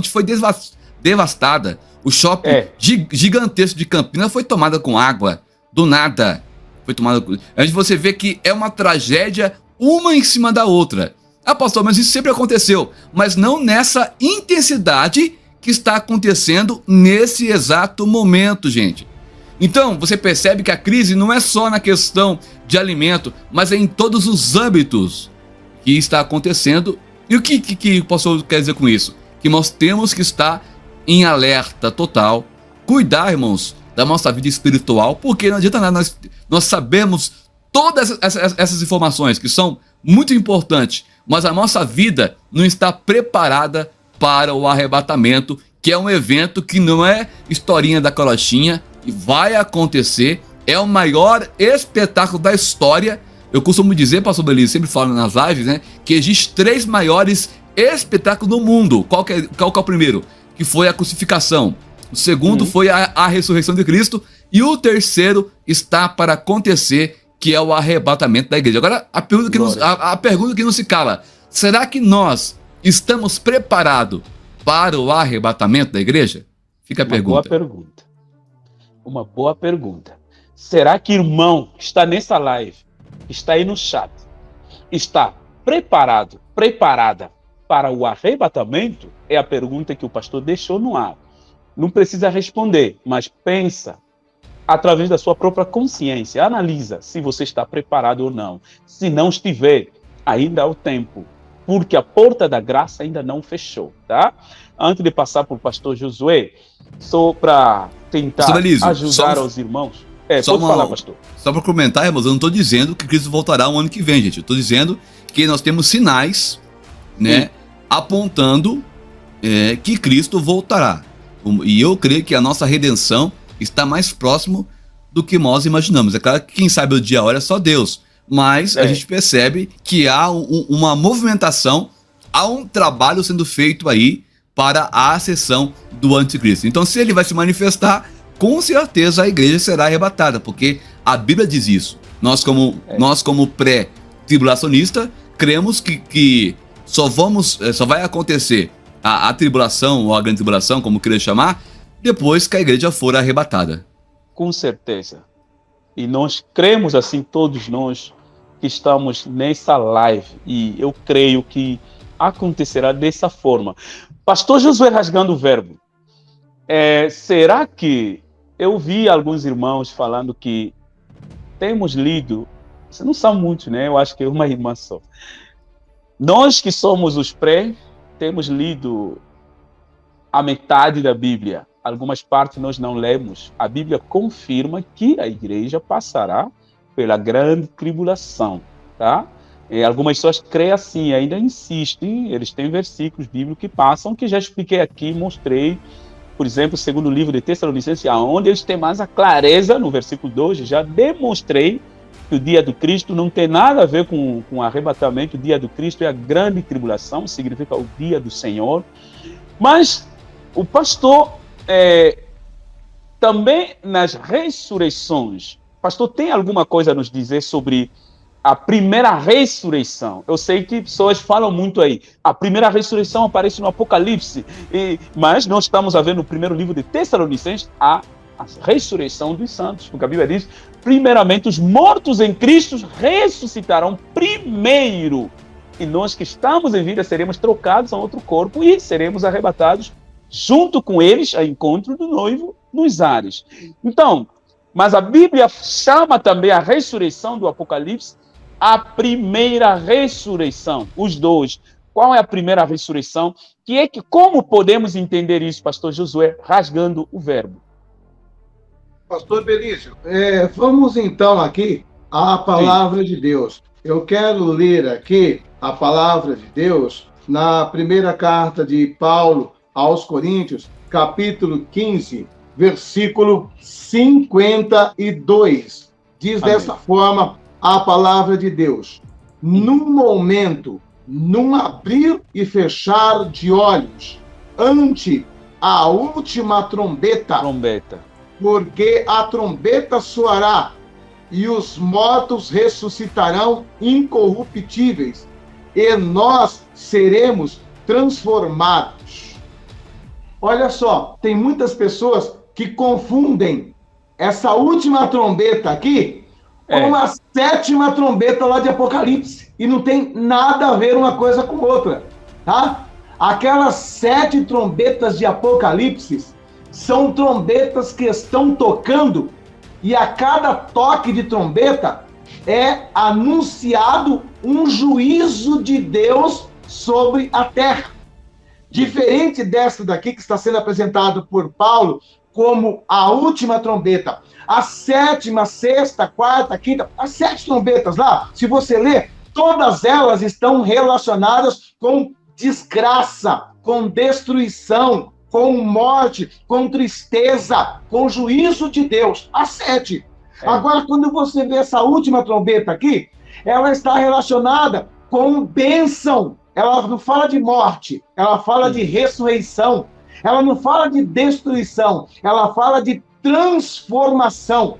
foi devastada. O shopping gigantesco de Campinas foi tomada com água, do nada. Foi tomada. Aí você vê que é uma tragédia uma em cima da outra. Pastor, mas isso sempre aconteceu. Mas não nessa intensidade que está acontecendo nesse exato momento, gente. Então, você percebe que a crise não é só na questão de alimento, mas é em todos os âmbitos que está acontecendo. E o que o pastor quer dizer com isso? Que nós temos que estar em alerta total, cuidar, irmãos, da nossa vida espiritual, porque não adianta nada, nós sabemos todas essas informações que são muito importantes, mas a nossa vida não está preparada para o arrebatamento, que é um evento que não é historinha da carochinha, e vai acontecer, é o maior espetáculo da história. Eu costumo dizer, pastor Belício, sempre falo nas lives, né, que existem 3 maiores espetáculos no mundo. Qual que é o primeiro? Que foi a crucificação. O segundo foi a ressurreição de Cristo. E o terceiro está para acontecer, que é o arrebatamento da igreja. Agora, a pergunta que não se cala: será que nós estamos preparados para o arrebatamento da igreja? Fica a pergunta. Uma boa pergunta. Será que irmão que está nessa live, está aí no chat, está preparada para o arrebatamento? É a pergunta que o pastor deixou no ar. Não precisa responder, mas pensa através da sua própria consciência. Analisa se você está preparado ou não. Se não estiver, ainda há o tempo, porque a porta da graça ainda não fechou, tá? Antes de passar para o pastor Josué, só para tentar ajudar os irmãos. Pode falar, pastor. Só para comentar, irmãos, eu não estou dizendo que Cristo voltará o ano que vem, gente. Eu estou dizendo que nós temos sinais, né, apontando que Cristo voltará. E eu creio que a nossa redenção está mais próximo do que nós imaginamos. É claro que quem sabe o dia e a hora é só Deus. Mas a gente percebe que há uma movimentação, há um trabalho sendo feito aí para a ascensão do anticristo. Então, se ele vai se manifestar, com certeza a igreja será arrebatada, porque a Bíblia diz isso. Nós como pré-tribulacionista, cremos que só vai acontecer a tribulação, ou a grande tribulação, como queira chamar, depois que a igreja for arrebatada. Com certeza. E nós cremos assim, todos nós que estamos nessa live, e eu creio que acontecerá dessa forma. Pastor Josué rasgando o verbo, será que eu vi alguns irmãos falando que temos lido, não são muitos, né? Eu acho que é uma irmã só. Nós que somos os pré, temos lido a metade da Bíblia. Algumas partes nós não lemos. A Bíblia confirma que a igreja passará pela grande tribulação, tá? E algumas pessoas creem assim, ainda insistem, eles têm versículos bíblicos que passam, que já expliquei aqui, mostrei, por exemplo, segundo o livro de Tessalonicenses, onde eles têm mais a clareza, no versículo 2, já demonstrei que o dia do Cristo não tem nada a ver com arrebatamento. O dia do Cristo é a grande tribulação, significa o dia do Senhor. Mas o pastor, também nas ressurreições, pastor, tem alguma coisa a nos dizer sobre a primeira ressurreição? Eu sei que pessoas falam muito aí. A primeira ressurreição aparece no Apocalipse, mas nós estamos a ver no primeiro livro de Tessalonicenses a ressurreição dos santos, porque a Bíblia diz, primeiramente, os mortos em Cristo ressuscitarão primeiro, e nós que estamos em vida seremos trocados a outro corpo e seremos arrebatados junto com eles a encontro do noivo nos ares. Então, mas a Bíblia chama também a ressurreição do Apocalipse a primeira ressurreição, os dois. Qual é a primeira ressurreição? Como podemos entender isso, pastor Josué, rasgando o verbo? Pastor Belício, vamos então aqui à palavra de Deus. Eu quero ler aqui a palavra de Deus na primeira carta de Paulo aos Coríntios, capítulo 15, versículo 52. Diz Amém. Dessa forma a palavra de Deus: num momento, num abrir e fechar de olhos, ante a última trombeta. Porque a trombeta soará, e os mortos ressuscitarão incorruptíveis, e nós seremos transformados. Olha só, tem muitas pessoas que confundem essa última trombeta aqui com a 7ª trombeta lá de Apocalipse, e não tem nada a ver uma coisa com outra, tá? Aquelas 7 trombetas de Apocalipse são trombetas que estão tocando, e a cada toque de trombeta é anunciado um juízo de Deus sobre a terra. Diferente dessa daqui que está sendo apresentado por Paulo como a última trombeta, a 7ª, 6ª, 4ª, 5ª, as 7 trombetas lá, se você ler, todas elas estão relacionadas com desgraça, com destruição, com morte, com tristeza, com juízo de Deus. As 7. Agora, quando você vê essa última trombeta aqui, ela está relacionada com bênção. Ela não fala de morte, ela fala de ressurreição. Ela não fala de destruição, ela fala de transformação.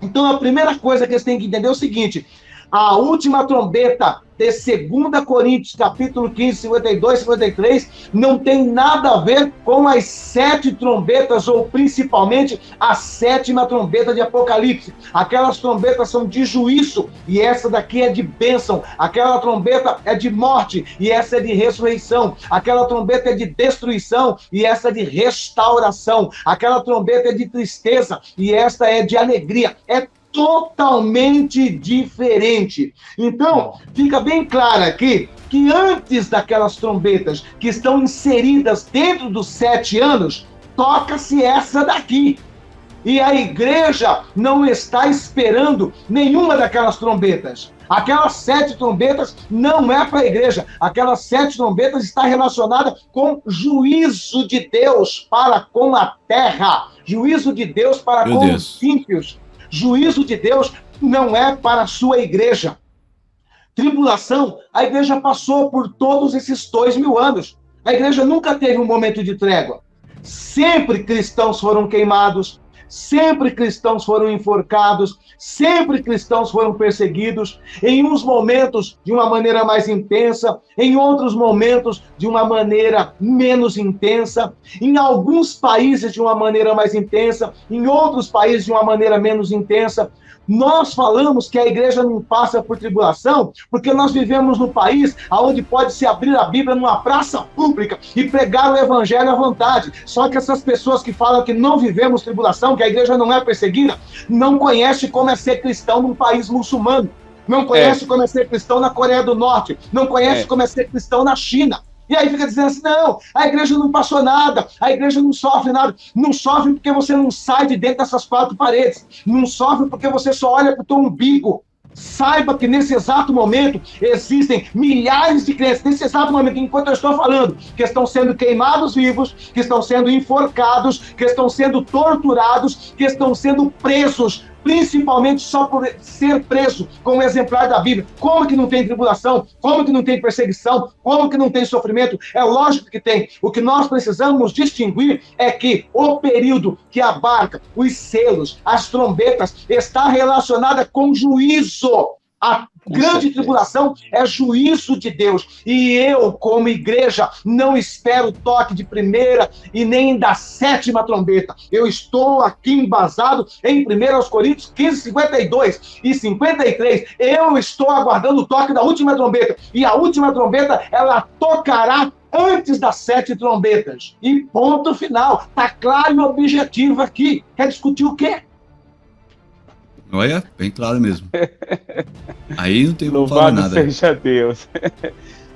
Então, a primeira coisa que você tem que entender é o seguinte: a última trombeta de 2 Coríntios, capítulo 15, 52, 53, não tem nada a ver com as 7 trombetas, ou principalmente a 7ª trombeta de Apocalipse. Aquelas trombetas são de juízo, e essa daqui é de bênção. Aquela trombeta é de morte, e essa é de ressurreição. Aquela trombeta é de destruição, e essa é de restauração. Aquela trombeta é de tristeza, e esta é de alegria. É totalmente diferente. Então, fica bem claro aqui que antes daquelas trombetas que estão inseridas dentro dos 7 anos, toca-se essa daqui. E a igreja não está esperando nenhuma daquelas trombetas. Aquelas 7 trombetas não é para a igreja. Aquelas 7 trombetas está relacionada com juízo de Deus para com a terra. Juízo de Deus para com os ímpios. Juízo de Deus não é para a sua igreja. Tribulação, a igreja passou por todos esses 2000 anos. A igreja nunca teve um momento de trégua. Sempre cristãos foram queimados, sempre cristãos foram enforcados, sempre cristãos foram perseguidos, em uns momentos de uma maneira mais intensa, em outros momentos de uma maneira menos intensa, em alguns países de uma maneira mais intensa, em outros países de uma maneira menos intensa. Nós falamos que a igreja não passa por tribulação porque nós vivemos num país onde pode-se abrir a Bíblia numa praça pública e pregar o evangelho à vontade. Só que essas pessoas que falam que não vivemos tribulação que a igreja não é perseguida, não conhece como é ser cristão num país muçulmano, não conhece como é ser cristão na Coreia do Norte, não conhece como é ser cristão na China. E aí fica dizendo assim, não, a igreja não passou nada, a igreja não sofre nada. Não sofre porque você não sai de dentro dessas 4 paredes. Não sofre porque você só olha para o teu umbigo. Saiba que nesse exato momento existem milhares de crentes, nesse exato momento, enquanto eu estou falando, que estão sendo queimados vivos, que estão sendo enforcados, que estão sendo torturados, que estão sendo presos, principalmente só por ser preso como exemplar da Bíblia. Como que não tem tribulação? Como que não tem perseguição? Como que não tem sofrimento? É lógico que tem. O que nós precisamos distinguir é que o período que abarca os selos, as trombetas, está relacionada com juízo. A grande tribulação é juízo de Deus. E eu, como igreja, não espero o toque de primeira e nem da 7ª trombeta. Eu estou aqui embasado em 1 Coríntios 15, 52 e 53. Eu estou aguardando o toque da última trombeta. E a última trombeta, ela tocará antes das 7 trombetas. E ponto final. Está claro e objetivo aqui. Quer discutir o quê? Olha, bem claro mesmo. Aí não tem como falar nada. Louvado seja Deus.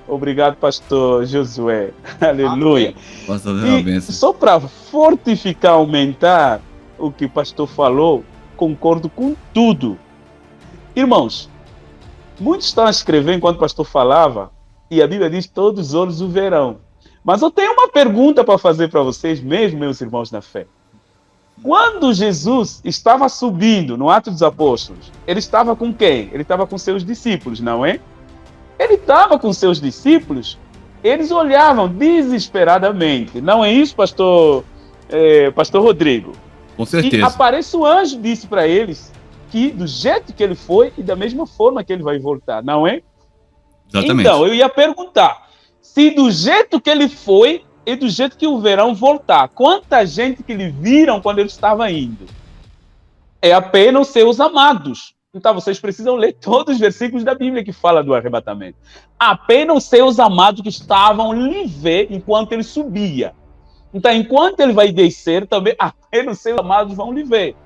Obrigado, pastor Josué. Aleluia. E só para fortificar, aumentar o que o pastor falou, concordo com tudo. Irmãos, muitos estão a escrever enquanto o pastor falava, e a Bíblia diz, todos os olhos o verão. Mas eu tenho uma pergunta para fazer para vocês mesmo, meus irmãos na fé. Quando Jesus estava subindo no Atos dos Apóstolos, ele estava com quem? Ele estava com seus discípulos, não é? Ele estava com seus discípulos, eles olhavam desesperadamente. Não é isso, pastor Rodrigo? Com certeza. E aparece o anjo, disse para eles que do jeito que ele foi e da mesma forma que ele vai voltar, não é? Exatamente. Então, eu ia perguntar, se do jeito que ele foi e do jeito que o verão voltar, quanta gente que lhe viram quando ele estava indo? É apenas seus amados. Então, vocês precisam ler todos os versículos da Bíblia que fala do arrebatamento. Apenas seus amados que estavam lhe ver enquanto ele subia. Então, enquanto ele vai descer, também apenas seus amados vão lhe ver.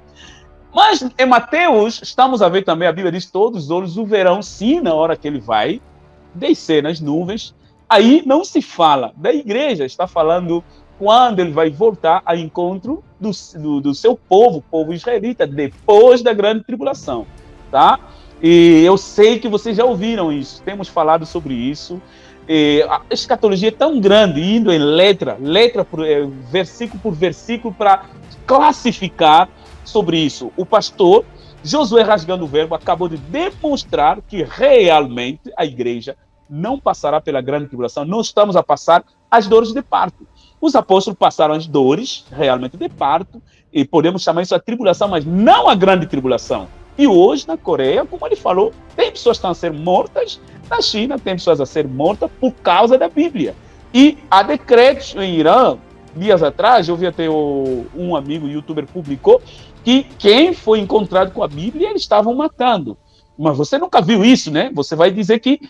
Mas em Mateus, estamos a ver também, a Bíblia diz, todos os olhos o verão, sim, na hora que ele vai descer nas nuvens. Aí não se fala da igreja, está falando quando ele vai voltar ao encontro do seu povo israelita, depois da grande tribulação, tá? E eu sei que vocês já ouviram isso, temos falado sobre isso. A escatologia é tão grande, indo em letra por versículo por versículo, para classificar sobre isso. O pastor Josué Rasgando o Verbo acabou de demonstrar que realmente a igreja não passará pela grande tribulação, não estamos a passar as dores de parto. Os apóstolos passaram as dores realmente de parto, e podemos chamar isso de tribulação, mas não a grande tribulação. E hoje, na Coreia, como ele falou, tem pessoas que estão a ser mortas, na China tem pessoas a ser mortas por causa da Bíblia. E há decretos em Irã, dias atrás, eu vi até um amigo youtuber publicou, que quem foi encontrado com a Bíblia, eles estavam matando. Mas você nunca viu isso, né? Você vai dizer que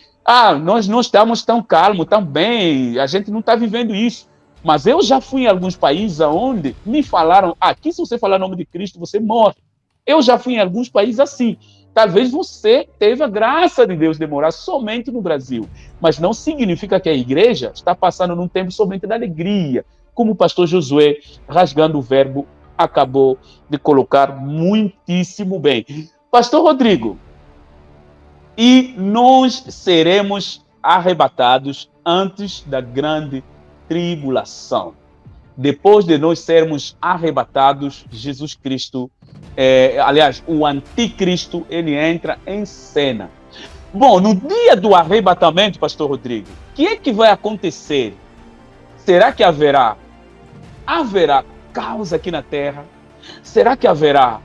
nós não estamos tão calmos, tão bem, a gente não está vivendo isso. Mas eu já fui em alguns países onde me falaram, aqui se você falar o nome de Cristo, você morre. Eu já fui em alguns países assim. Talvez você teve a graça de Deus de morar somente no Brasil, mas não significa que a igreja está passando num tempo somente da alegria, como o pastor Josué, Rasgando o Verbo, acabou de colocar muitíssimo bem. Pastor Rodrigo, e nós seremos arrebatados antes da grande tribulação. Depois de nós sermos arrebatados, Jesus Cristo, aliás, o anticristo, ele entra em cena. Bom, no dia do arrebatamento, pastor Rodrigo, o que é que vai acontecer? Será que haverá caos aqui na terra? Será que haverá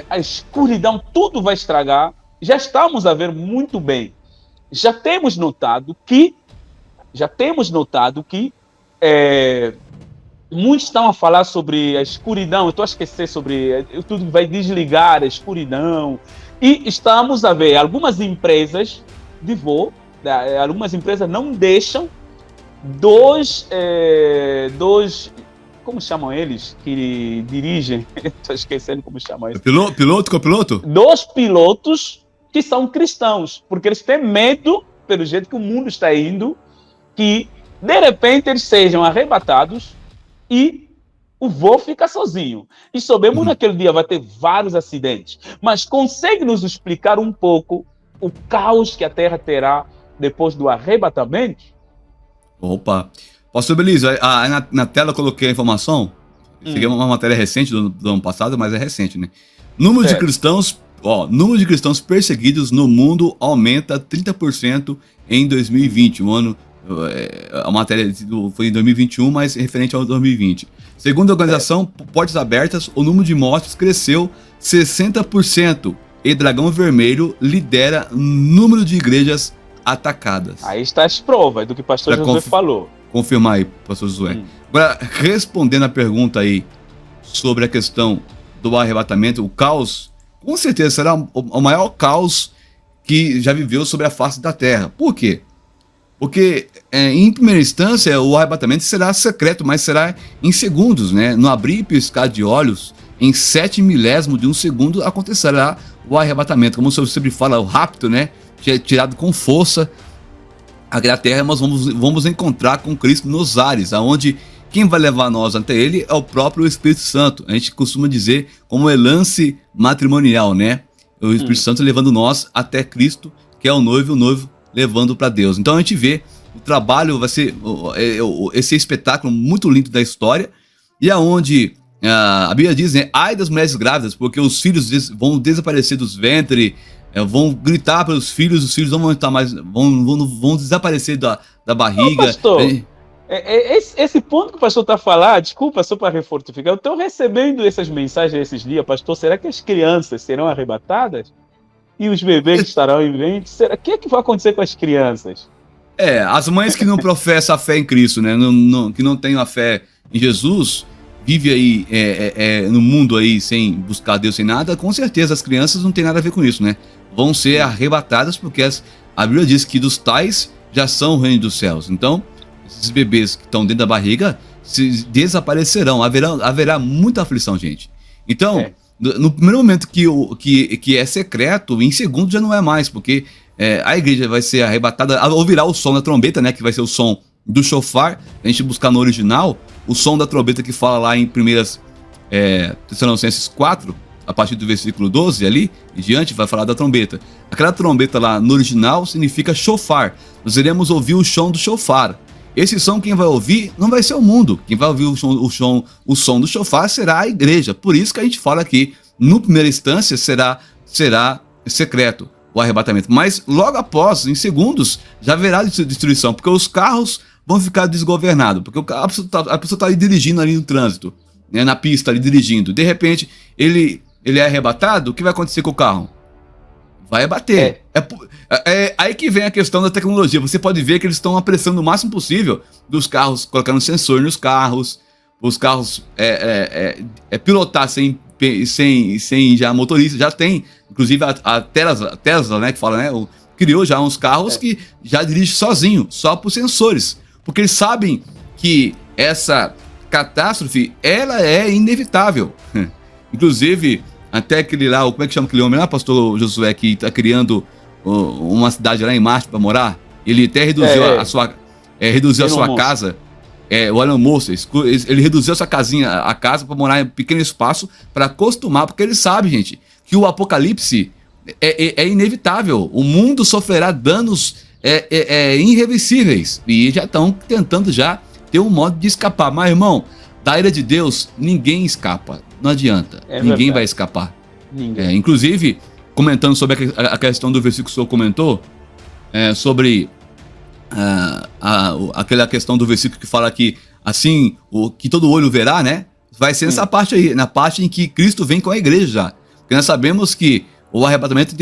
a escuridão? Tudo vai estragar? Já estamos a ver muito bem. Já temos notado que muitos estão a falar sobre a escuridão. Eu estou a esquecer sobre tudo vai desligar a escuridão. E estamos a ver algumas empresas de voo, algumas empresas não deixam como chamam eles, que dirigem, estou esquecendo como chamam eles. Piloto, copiloto? 2 pilotos que são cristãos, porque eles têm medo, pelo jeito que o mundo está indo, que de repente eles sejam arrebatados e o voo fica sozinho. E soubemos naquele dia vai ter vários acidentes. Mas consegue nos explicar um pouco o caos que a Terra terá depois do arrebatamento? Opa. Pastor Belísio, na tela eu coloquei a informação. Cheguei uma matéria recente do ano passado, mas é recente, né? Número de cristãos perseguidos no mundo aumenta 30% em 2020. A matéria foi em 2021, mas referente ao 2020. Segundo a organização Portas Abertas, o número de mortes cresceu 60% e Dragão Vermelho lidera o número de igrejas atacadas. Aí está as provas do que o pastor Josué falou. Confirmar aí, pastor Josué. Agora, respondendo a pergunta aí sobre a questão do arrebatamento, o caos, com certeza será o maior caos que já viveu sobre a face da Terra. Por quê? Porque, em primeira instância, o arrebatamento será secreto, mas será em segundos, né? No abrir e piscar de olhos, em 7 milésimos de um segundo, acontecerá o arrebatamento. Como o senhor sempre fala, o rapto, né? Tirado com força a terra, nós vamos encontrar com Cristo nos ares, aonde quem vai levar nós até ele é o próprio Espírito Santo. A gente costuma dizer como lance matrimonial, né? O Espírito Santo levando nós até Cristo, que é o noivo levando para Deus. Então a gente vê o trabalho, vai ser esse espetáculo muito lindo da história, e aonde a Bíblia diz, né, ai das mulheres grávidas, porque os filhos vão desaparecer dos ventres, vão gritar para os filhos não vão estar mais, vão desaparecer da barriga. Pastor, esse ponto que o pastor está falando, desculpa, só para refortificar, eu estou recebendo essas mensagens esses dias, pastor, será que as crianças serão arrebatadas? E os bebês que estarão em ventre? O que é que vai acontecer com as crianças? As mães que não professam a fé em Cristo, né, que não têm a fé em Jesus, vive aí no mundo aí sem buscar Deus, sem nada, com certeza as crianças não tem nada a ver com isso, né? Vão ser arrebatadas, porque a Bíblia diz que dos tais já são o reino dos céus. Então, esses bebês que estão dentro da barriga desaparecerão, haverá muita aflição, gente. Então, no primeiro momento que é secreto, em segundo já não é mais, porque a igreja vai ser arrebatada, ouvirá o som da trombeta, né, que vai ser o som do shofar. A gente buscar no original, o som da trombeta que fala lá em 1 Tessalonicenses 4, a partir do versículo 12 ali em diante, vai falar da trombeta. Aquela trombeta lá no original significa shofar. Nós iremos ouvir o som do shofar. Esse som quem vai ouvir não vai ser o mundo. Quem vai ouvir o som do shofar será a igreja. Por isso que a gente fala que, no primeira instância, será secreto o arrebatamento. Mas logo após, em segundos, já haverá destruição, porque os carros vão ficar desgovernados. Porque a pessoa está ali dirigindo ali no trânsito, né, na pista ali dirigindo. De repente, ele é arrebatado, o que vai acontecer com o carro? Vai bater. É aí que vem a questão da tecnologia. Você pode ver que eles estão apressando o máximo possível dos carros, colocando sensor nos carros, os carros pilotar sem já motorista. Já tem, inclusive a Tesla, né, que fala, né, criou já uns carros que já dirigem sozinho, só por sensores. Porque eles sabem que essa catástrofe, ela é inevitável. Inclusive, até aquele lá, como é que chama aquele homem lá, pastor Josué, que está criando uma cidade lá em Marte para morar? Ele até reduziu reduziu a sua casa. O Elon Musk, ele reduziu a sua casinha, a casa, para morar em um pequeno espaço, para acostumar, porque ele sabe, gente, que o apocalipse é inevitável. O mundo sofrerá danos irreversíveis, e já estão tentando já ter um modo de escapar. Mas, irmão, da ira de Deus, ninguém escapa. Não adianta. Ninguém vai escapar. Inclusive, comentando sobre a questão do versículo que o senhor comentou, sobre aquela questão do versículo que fala que assim, que todo olho verá, né? Vai ser nessa parte aí, na parte em que Cristo vem com a igreja já. Porque nós sabemos que o arrebatamento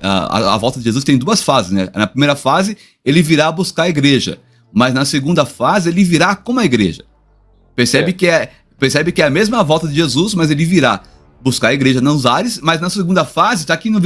a volta de Jesus tem duas fases, né? Na primeira fase, ele virá buscar a igreja. Mas na segunda fase, ele virá como a igreja. Percebe que é a mesma volta de Jesus, mas ele virá buscar a igreja nos ares. Mas na segunda fase, está aqui no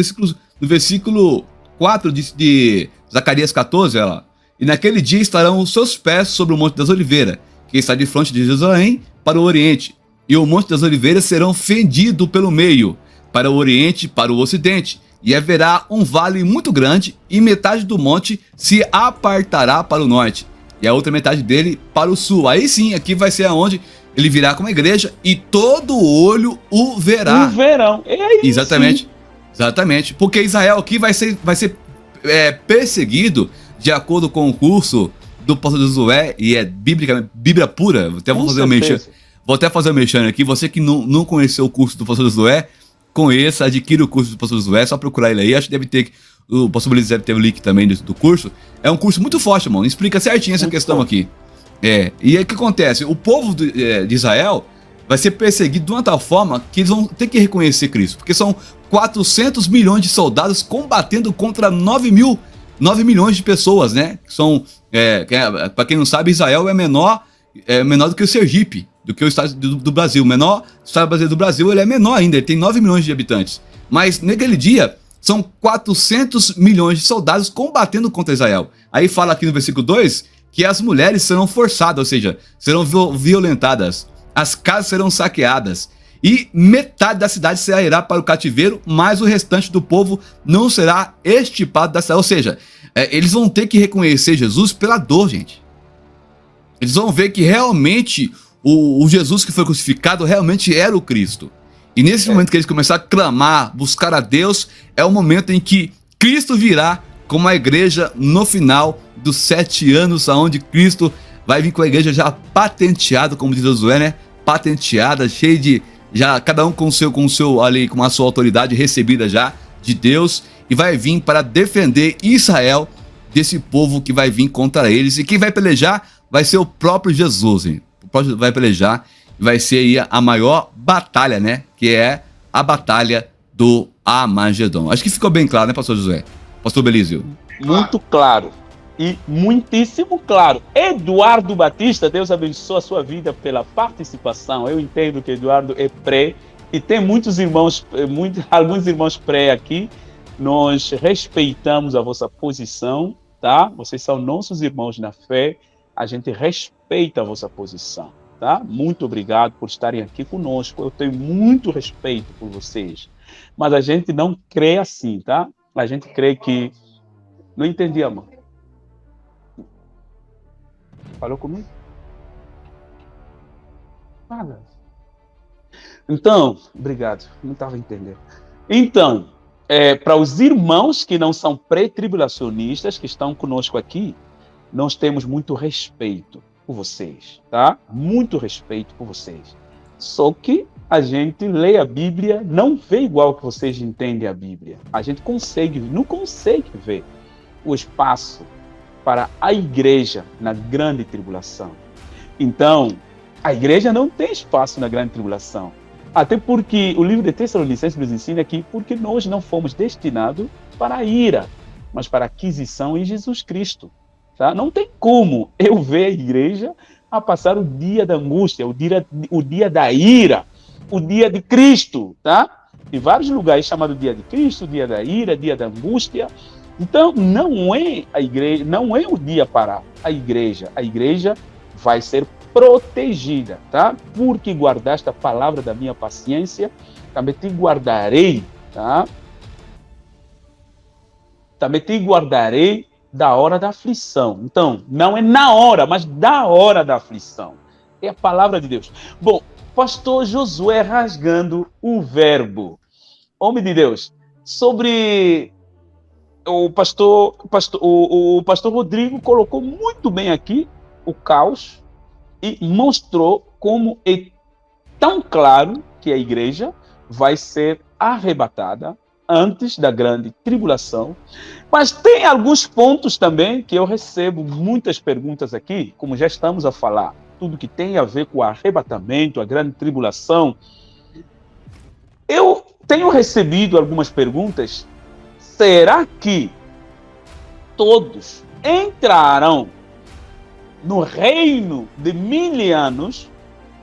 versículo 4 de Zacarias 14, olha lá. E naquele dia estarão os seus pés sobre o Monte das Oliveiras, que está de frente de Jerusalém, para o oriente, e o Monte das Oliveiras serão fendido pelo meio, para o oriente e para o ocidente, e haverá um vale muito grande, e metade do monte se apartará para o norte, e a outra metade dele para o sul. Aí sim, aqui vai ser aonde ele virá como igreja, e todo olho o verá. O verão, é isso. Exatamente, exatamente, porque Israel aqui vai ser perseguido, de acordo com o curso do pastor Josué, e é Bíblia pura. Vou até fazer um mexendo aqui. Você que não conheceu o curso do pastor Josué, conheça, adquira o curso do pastor Josué, é só procurar ele aí. Acho que deve ter, o pastor Belisa deve ter o link também do curso. É um curso muito forte, mano, explica certinho essa questão aqui. E aí o que acontece? O povo de Israel vai ser perseguido de uma tal forma que eles vão ter que reconhecer Cristo, porque são 400 milhões de soldados combatendo contra 9 milhões de pessoas, né? São, para quem não sabe, Israel é menor do que o Sergipe, do que o estado do Brasil. O menor estado brasileiro do Brasil, ele é menor ainda, ele tem 9 milhões de habitantes. Mas naquele dia, são 400 milhões de soldados combatendo contra Israel. Aí fala aqui no versículo 2 que as mulheres serão forçadas, ou seja, serão violentadas, as casas serão saqueadas, e metade da cidade sairá para o cativeiro, mas o restante do povo não será extirpado da cidade. Ou seja, eles vão ter que reconhecer Jesus pela dor, gente. Eles vão ver que realmente o Jesus que foi crucificado realmente era o Cristo. E nesse momento que eles começarem a clamar, buscar a Deus, é o momento em que Cristo virá como a igreja no final dos 7 anos, onde Cristo vai vir com a igreja já patenteada, como diz Josué, né? Patenteada, cheia de... já cada um com a sua autoridade recebida já de Deus, e vai vir para defender Israel desse povo que vai vir contra eles. E quem vai pelejar vai ser o próprio Jesus, hein? O próprio vai pelejar e vai ser aí a maior batalha, né? Que é a batalha do Armagedon. Acho que ficou bem claro, né, pastor Josué? Pastor Belísio? Muito claro. E muitíssimo claro. Eduardo Batista, Deus abençoe a sua vida pela participação. Eu entendo que Eduardo é pré, e tem muitos irmãos, alguns irmãos pré aqui. Nós respeitamos a vossa posição, tá? Vocês são nossos irmãos na fé. A gente respeita a vossa posição, tá? Muito obrigado por estarem aqui conosco. Eu tenho muito respeito por vocês. Mas a gente não crê assim, tá? A gente crê que... Não entendi, amor. Falou comigo? Fala. Então, obrigado. Não estava entendendo. Então, para os irmãos que não são pré-tribulacionistas, que estão conosco aqui, nós temos muito respeito por vocês, tá? Muito respeito por vocês. Só que a gente lê a Bíblia, não vê igual que vocês entendem a Bíblia. A gente não consegue ver o espaço para a igreja na grande tribulação. Então, a igreja não tem espaço na grande tribulação. Até porque o livro de Tessalonicenses nos ensina que porque nós não fomos destinados para a ira, mas para a aquisição em Jesus Cristo. Tá? Não tem como eu ver a igreja a passar o dia da angústia, o dia da ira, o dia de Cristo. Tá? Em vários lugares chamado dia de Cristo, dia da ira, dia da angústia. Então, não é a igreja, não é o dia para a igreja. A igreja vai ser protegida, tá? Porque guardaste a palavra da minha paciência, também te guardarei, tá? Também te guardarei da hora da aflição. Então, não é na hora, mas da hora da aflição. É a palavra de Deus. Bom, pastor Josué rasgando o verbo. Homem de Deus, sobre... O pastor Rodrigo colocou muito bem aqui o caos e mostrou como é tão claro que a igreja vai ser arrebatada antes da grande tribulação. Mas tem alguns pontos também que eu recebo muitas perguntas aqui, como já estamos a falar, tudo que tem a ver com o arrebatamento, a grande tribulação. Eu tenho recebido algumas perguntas. Será que todos entrarão no reino de 1000 anos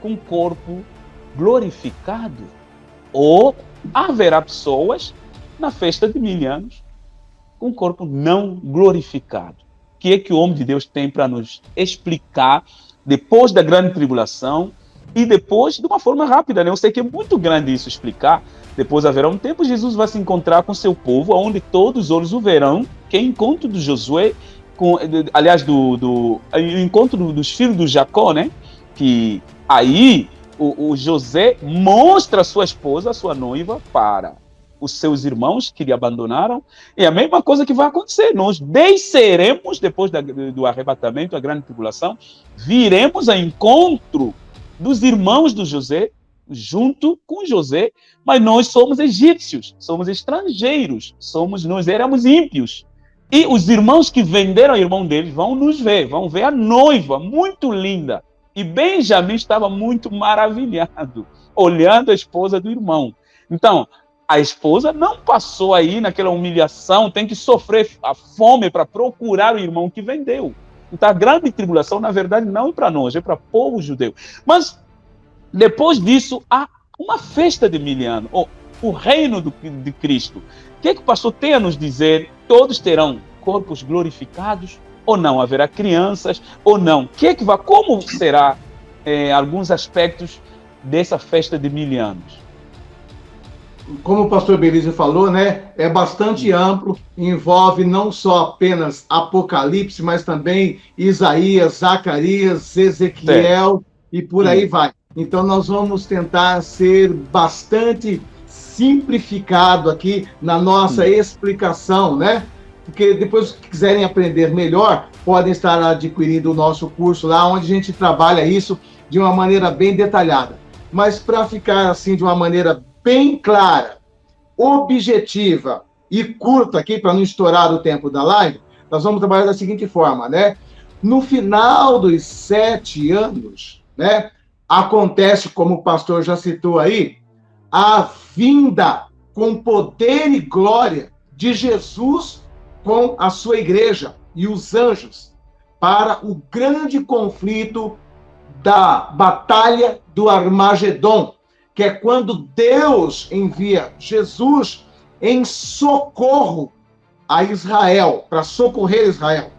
com corpo glorificado? Ou haverá pessoas na festa de 1000 anos com corpo não glorificado? O que é que o homem de Deus tem para nos explicar depois da grande tribulação e depois de uma forma rápida, né? Eu sei que é muito grande isso explicar. Depois haverá um tempo, Jesus vai se encontrar com seu povo, onde todos os olhos o verão, que é o encontro de Josué, aliás, o encontro dos filhos de Jacó, né? Que aí o José mostra a sua esposa, a sua noiva, para os seus irmãos que lhe abandonaram, e a mesma coisa que vai acontecer, nós desceremos, depois do arrebatamento, a grande tribulação, viremos ao encontro dos irmãos do José, junto com José, mas nós somos egípcios, somos estrangeiros, nós éramos ímpios, e os irmãos que venderam o irmão deles vão nos ver, vão ver a noiva, muito linda, e Benjamim estava muito maravilhado, olhando a esposa do irmão. Então, a esposa não passou aí naquela humilhação, tem que sofrer a fome para procurar o irmão que vendeu. Então, a grande tribulação, na verdade, não é para nós, é para o povo judeu. Mas, depois disso, há uma festa de miliano, o reino de Cristo. O que o pastor tem a nos dizer? Todos terão corpos glorificados ou não? Haverá crianças ou não? Como será alguns aspectos dessa festa de milianos? Como o pastor Belísio falou, né, é bastante amplo, envolve não só apenas Apocalipse, mas também Isaías, Zacarias, Ezequiel e por aí vai. Então nós vamos tentar ser bastante simplificado aqui na nossa explicação, né? Porque depois que quiserem aprender melhor, podem estar adquirindo o nosso curso lá, onde a gente trabalha isso de uma maneira bem detalhada. Mas para ficar assim de uma maneira bem clara, objetiva e curta aqui, para não estourar o tempo da live, nós vamos trabalhar da seguinte forma, né? No final dos 7 anos, né, acontece, como o pastor já citou aí, a vinda com poder e glória de Jesus com a sua igreja e os anjos para o grande conflito da batalha do Armagedon, que é quando Deus envia Jesus em socorro a Israel, para socorrer Israel.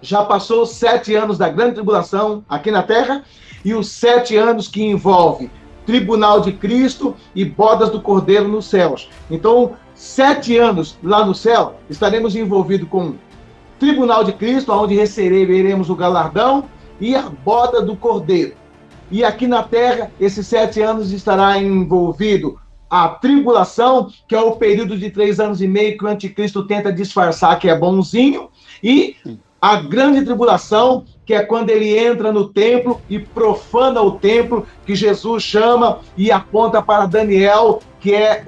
Já passou 7 anos da grande tribulação aqui na Terra, e os 7 anos que envolve tribunal de Cristo e bodas do Cordeiro nos céus. Então, 7 anos lá no céu, estaremos envolvidos com tribunal de Cristo, onde receberemos o galardão, e a boda do Cordeiro. E aqui na Terra, esses 7 anos estará envolvido a tribulação, que é o período de 3 anos e meio que o anticristo tenta disfarçar que é bonzinho, e a grande tribulação, que é quando ele entra no templo e profana o templo, que Jesus chama e aponta para Daniel, que é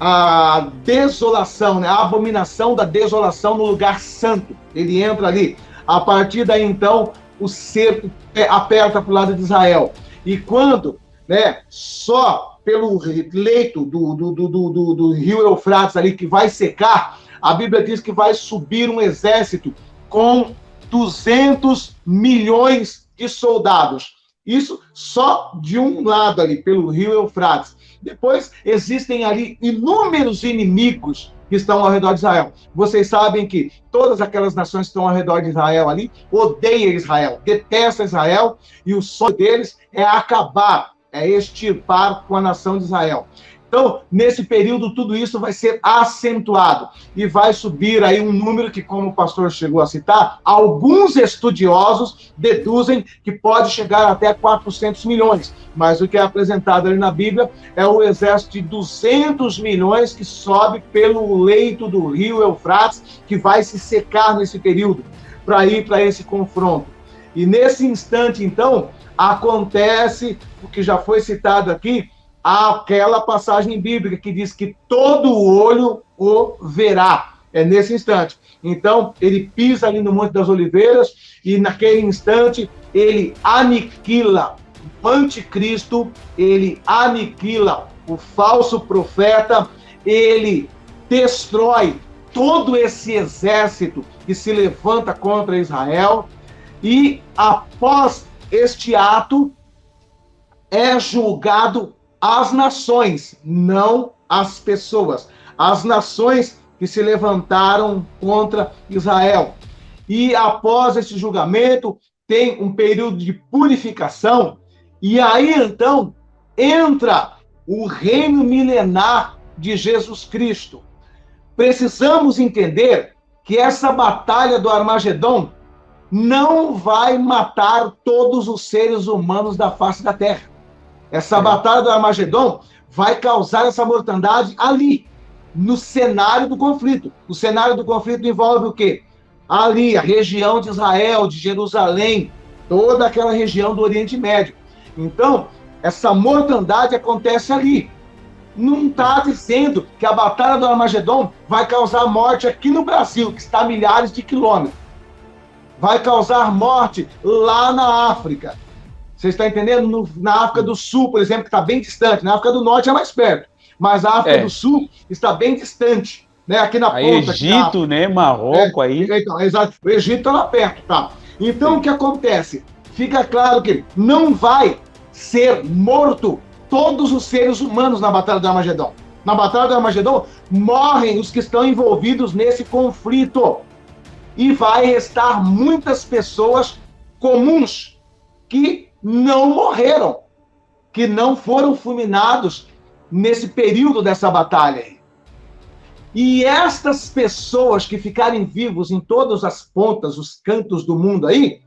a desolação, né? A abominação da desolação no lugar santo. Ele entra ali. A partir daí, então, o cerco aperta para o lado de Israel. E quando, né, só pelo leito do rio Eufrates ali, que vai secar, a Bíblia diz que vai subir um exército com 200 milhões de soldados. Isso só de um lado ali, pelo rio Eufrates. Depois existem ali inúmeros inimigos que estão ao redor de Israel. Vocês sabem que todas aquelas nações que estão ao redor de Israel ali odeiam Israel, detestam Israel, e o sonho deles é acabar, é extirpar com a nação de Israel. Então, nesse período, tudo isso vai ser acentuado e vai subir aí um número que, como o pastor chegou a citar, alguns estudiosos deduzem que pode chegar até 400 milhões. Mas o que é apresentado ali na Bíblia é o exército de 200 milhões que sobe pelo leito do rio Eufrates, que vai se secar nesse período para ir para esse confronto. E nesse instante, então, acontece o que já foi citado aqui, aquela passagem bíblica que diz que todo olho o verá. É nesse instante. Então, ele pisa ali no Monte das Oliveiras e naquele instante ele aniquila o anticristo, ele aniquila o falso profeta, ele destrói todo esse exército que se levanta contra Israel, e após este ato é julgado as nações, não as pessoas. As nações que se levantaram contra Israel. E após esse julgamento, tem um período de purificação, e aí, então, entra o reino milenar de Jesus Cristo. Precisamos entender que essa batalha do Armagedon não vai matar todos os seres humanos da face da Terra. Essa batalha do Armagedon vai causar essa mortandade ali, no cenário do conflito. O cenário do conflito envolve o quê? Ali, a região de Israel, de Jerusalém, toda aquela região do Oriente Médio. Então, essa mortandade acontece ali. Não está dizendo que a batalha do Armagedon vai causar morte aqui no Brasil, que está a milhares de quilômetros. Vai causar morte lá na África. Você está entendendo? Na África do Sul, por exemplo, que está bem distante. Na África do Norte é mais perto. Mas a África do Sul está bem distante. Né? Aqui na ponta. Egito, aqui né? Marrocos aí. Então, exato. O Egito está lá perto. Tá? Então, o que acontece? Fica claro que não vai ser morto todos os seres humanos na Batalha do Armagedon. Na Batalha do Armagedon, morrem os que estão envolvidos nesse conflito. E vai restar muitas pessoas comuns que não morreram, que não foram fulminados nesse período dessa batalha. E estas pessoas que ficarem vivos em todas as pontas, os cantos do mundo aí,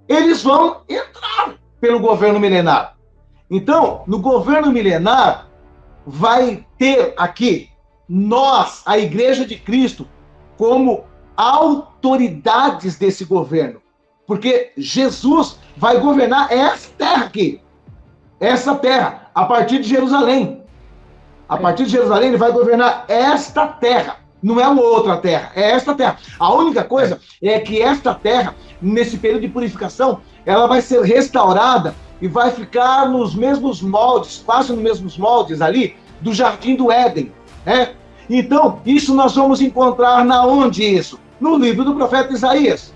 eles vão entrar pelo governo milenar. Então, no governo milenar, vai ter aqui nós, a Igreja de Cristo, como autoridades desse governo. Porque Jesus vai governar essa terra aqui. Essa terra, a partir de Jerusalém. A partir de Jerusalém, ele vai governar esta terra. Não é uma outra terra, é esta terra. A única coisa é que esta terra, nesse período de purificação, ela vai ser restaurada e vai ficar nos mesmos moldes, quase nos mesmos moldes ali, do Jardim do Éden. Né? Então, isso nós vamos encontrar na onde isso? No livro do profeta Isaías,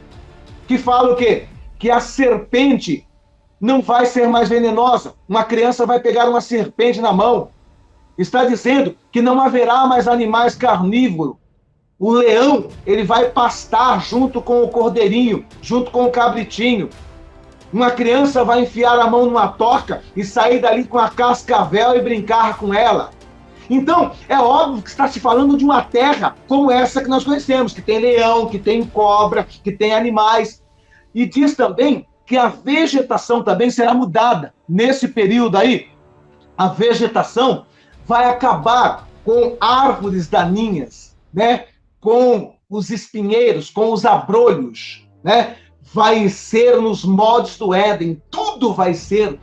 que fala o quê? Que a serpente não vai ser mais venenosa. Uma criança vai pegar uma serpente na mão. Está dizendo que não haverá mais animais carnívoros. O leão, ele vai pastar junto com o cordeirinho, junto com o cabritinho. Uma criança vai enfiar a mão numa toca e sair dali com a cascavel e brincar com ela. Então, é óbvio que está se falando de uma terra como essa que nós conhecemos, que tem leão, que tem cobra, que tem animais. E diz também que a vegetação também será mudada. Nesse período aí, a vegetação vai acabar com árvores daninhas, né? Com os espinheiros, com os abrolhos, né? Vai ser nos moldes do Éden, tudo vai ser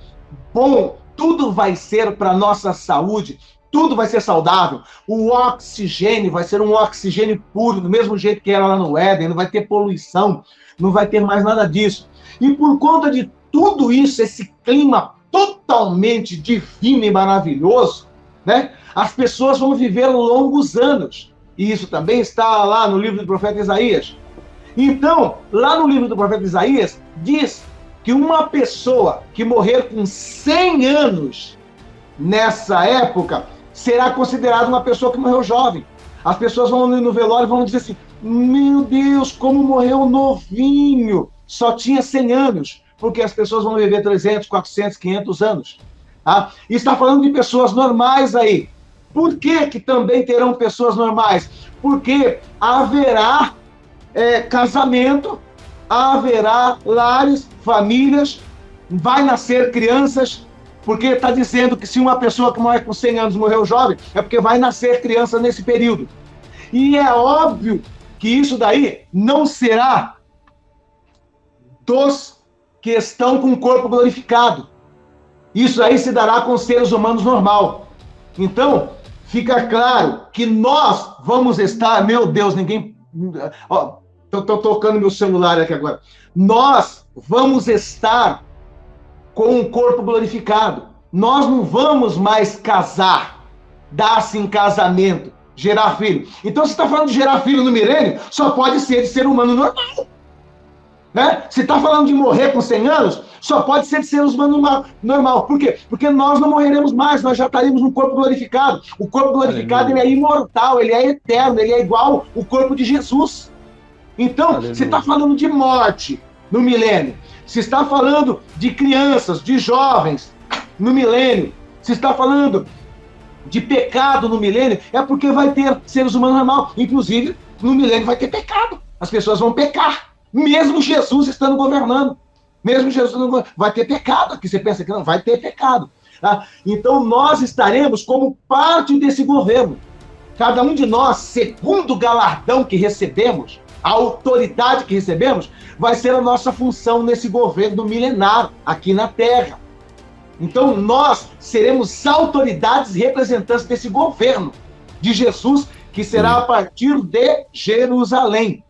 bom, tudo vai ser para a nossa saúde, tudo vai ser saudável. O oxigênio vai ser um oxigênio puro, do mesmo jeito que era lá no Éden, não vai ter poluição, não vai ter mais nada disso. E por conta de tudo isso, esse clima totalmente divino e maravilhoso, né? As pessoas vão viver longos anos. E isso também está lá no livro do profeta Isaías. Então, lá no livro do profeta Isaías, diz que uma pessoa que morrer com 100 anos nessa época será considerada uma pessoa que morreu jovem. As pessoas vão no velório e vão dizer assim: meu Deus, como morreu novinho, só tinha 100 anos, porque as pessoas vão viver 300, 400, 500 anos. Tá? E está falando de pessoas normais aí. Por que que também terão pessoas normais? Porque haverá casamento, haverá lares, famílias, vai nascer crianças, porque está dizendo que se uma pessoa que morre com 100 anos morreu jovem, é porque vai nascer criança nesse período. E é óbvio que isso daí não será dos que estão com o corpo glorificado. Isso aí se dará com os seres humanos normal. Então, fica claro que nós vamos estar... Meu Deus, ninguém... Estou tocando meu celular aqui agora. Nós vamos estar com o corpo glorificado. Nós não vamos mais casar, dar-se em casamento, gerar filho. Então, se está falando de gerar filho no milênio, só pode ser de ser humano normal. Né? Se está falando de morrer com 100 anos, só pode ser de ser humano normal. Por quê? Porque nós não morreremos mais, nós já estaremos no corpo glorificado. O corpo glorificado, ele é imortal, ele é eterno, ele é igual o corpo de Jesus. Então, se está falando de morte, no milênio. Se está falando de crianças, de jovens no milênio, se está falando de pecado no milênio, é porque vai ter seres humanos normais. Inclusive, no milênio vai ter pecado. As pessoas vão pecar, mesmo Jesus estando governando. Mesmo Jesus não vai ter pecado aqui. Você pensa que não vai ter pecado. Tá? Então, nós estaremos como parte desse governo. Cada um de nós, segundo o galardão que recebemos, a autoridade que recebemos, vai ser a nossa função nesse governo milenar aqui na Terra. Então, nós seremos autoridades e representantes desse governo de Jesus, que será a partir de Jerusalém.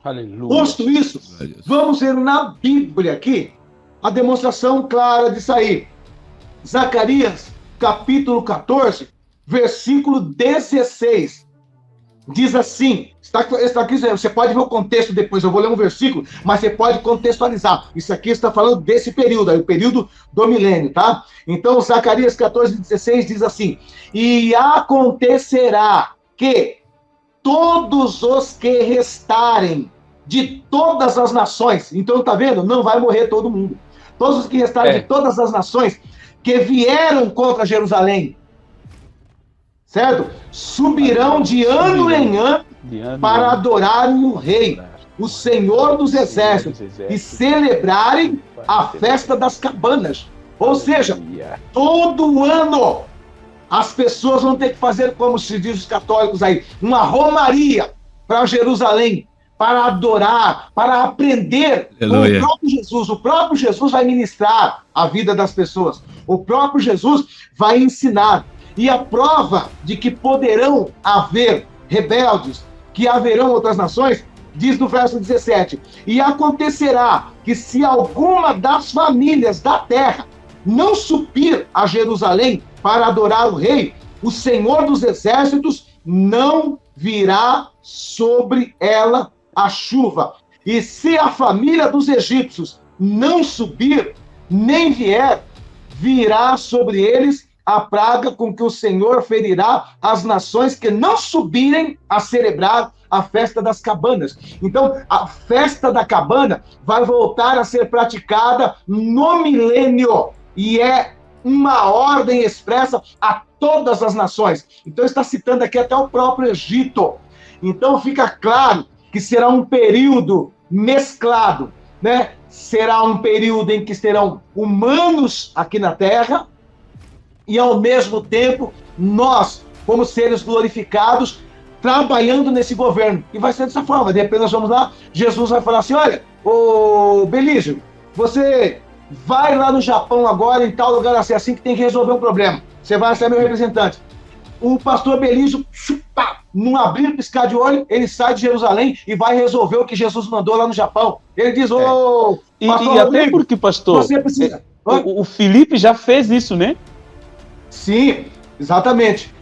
Aleluia. Posto isso, vamos ver na Bíblia aqui a demonstração clara disso aí. Zacarias, capítulo 14, versículo 16. Diz assim, está aqui, você pode ver o contexto depois, eu vou ler um versículo, mas você pode contextualizar. Isso aqui está falando desse período, aí, o período do milênio, tá? Então, Zacarias 14, 16 diz assim: e acontecerá que todos os que restarem de todas as nações, então tá vendo? Não vai morrer todo mundo. Todos os que restarem de todas as nações que vieram contra Jerusalém, certo? Subirão de ano em ano para adorarem o Rei, o Senhor dos Exércitos, e celebrarem a festa das cabanas. Ou seja, todo ano as pessoas vão ter que fazer, como se diz os católicos aí, uma romaria para Jerusalém, para adorar, para aprender com o próprio Jesus. O próprio Jesus vai ministrar a vida das pessoas. O próprio Jesus vai ensinar. E a prova de que poderão haver rebeldes, que haverão outras nações, diz no verso 17: e acontecerá que se alguma das famílias da terra não subir a Jerusalém para adorar o Rei, o Senhor dos Exércitos não virá sobre ela a chuva. E se a família dos egípcios não subir, nem vier, virá sobre eles a praga com que o Senhor ferirá as nações que não subirem a celebrar a festa das cabanas. Então, a festa da cabana vai voltar a ser praticada no milênio, e é uma ordem expressa a todas as nações. Então, está citando aqui até o próprio Egito. Então, fica claro que será um período mesclado, né? Será um período em que serão humanos aqui na Terra, e ao mesmo tempo, nós, como seres glorificados, trabalhando nesse governo. E vai ser dessa forma. De repente nós vamos lá, Jesus vai falar assim: olha, ô Belígio, você vai lá no Japão agora, em tal lugar assim que tem que resolver um problema. Você vai ser meu representante. O pastor Belígio, num abrir e piscar de olho, ele sai de Jerusalém e vai resolver o que Jesus mandou lá no Japão. Ele diz: ô, pastor Rodrigo, até porque, pastor, você precisa... o Felipe já fez isso, né? Sim, exatamente.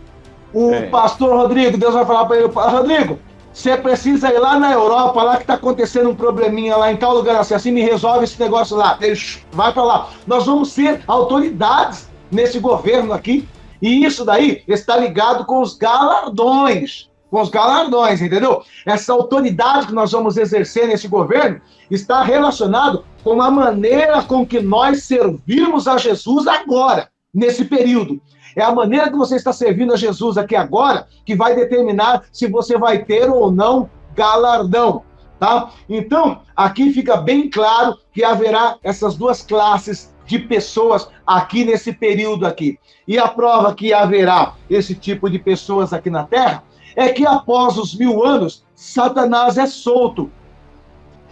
O pastor Rodrigo, Deus vai falar para ele: Rodrigo, você precisa ir lá na Europa, lá que está acontecendo um probleminha lá em tal lugar assim me resolve esse negócio lá. Ele vai para lá. Nós vamos ser autoridades nesse governo aqui. E isso daí está ligado com os galardões. Com os galardões, entendeu? Essa autoridade que nós vamos exercer nesse governo está relacionado com a maneira com que nós servimos a Jesus agora, nesse período. É a maneira que você está servindo a Jesus aqui agora que vai determinar se você vai ter ou não galardão, tá? Então, aqui fica bem claro que haverá essas duas classes de pessoas aqui nesse período aqui. E a prova que haverá esse tipo de pessoas aqui na Terra é que após os 1000 anos, Satanás é solto.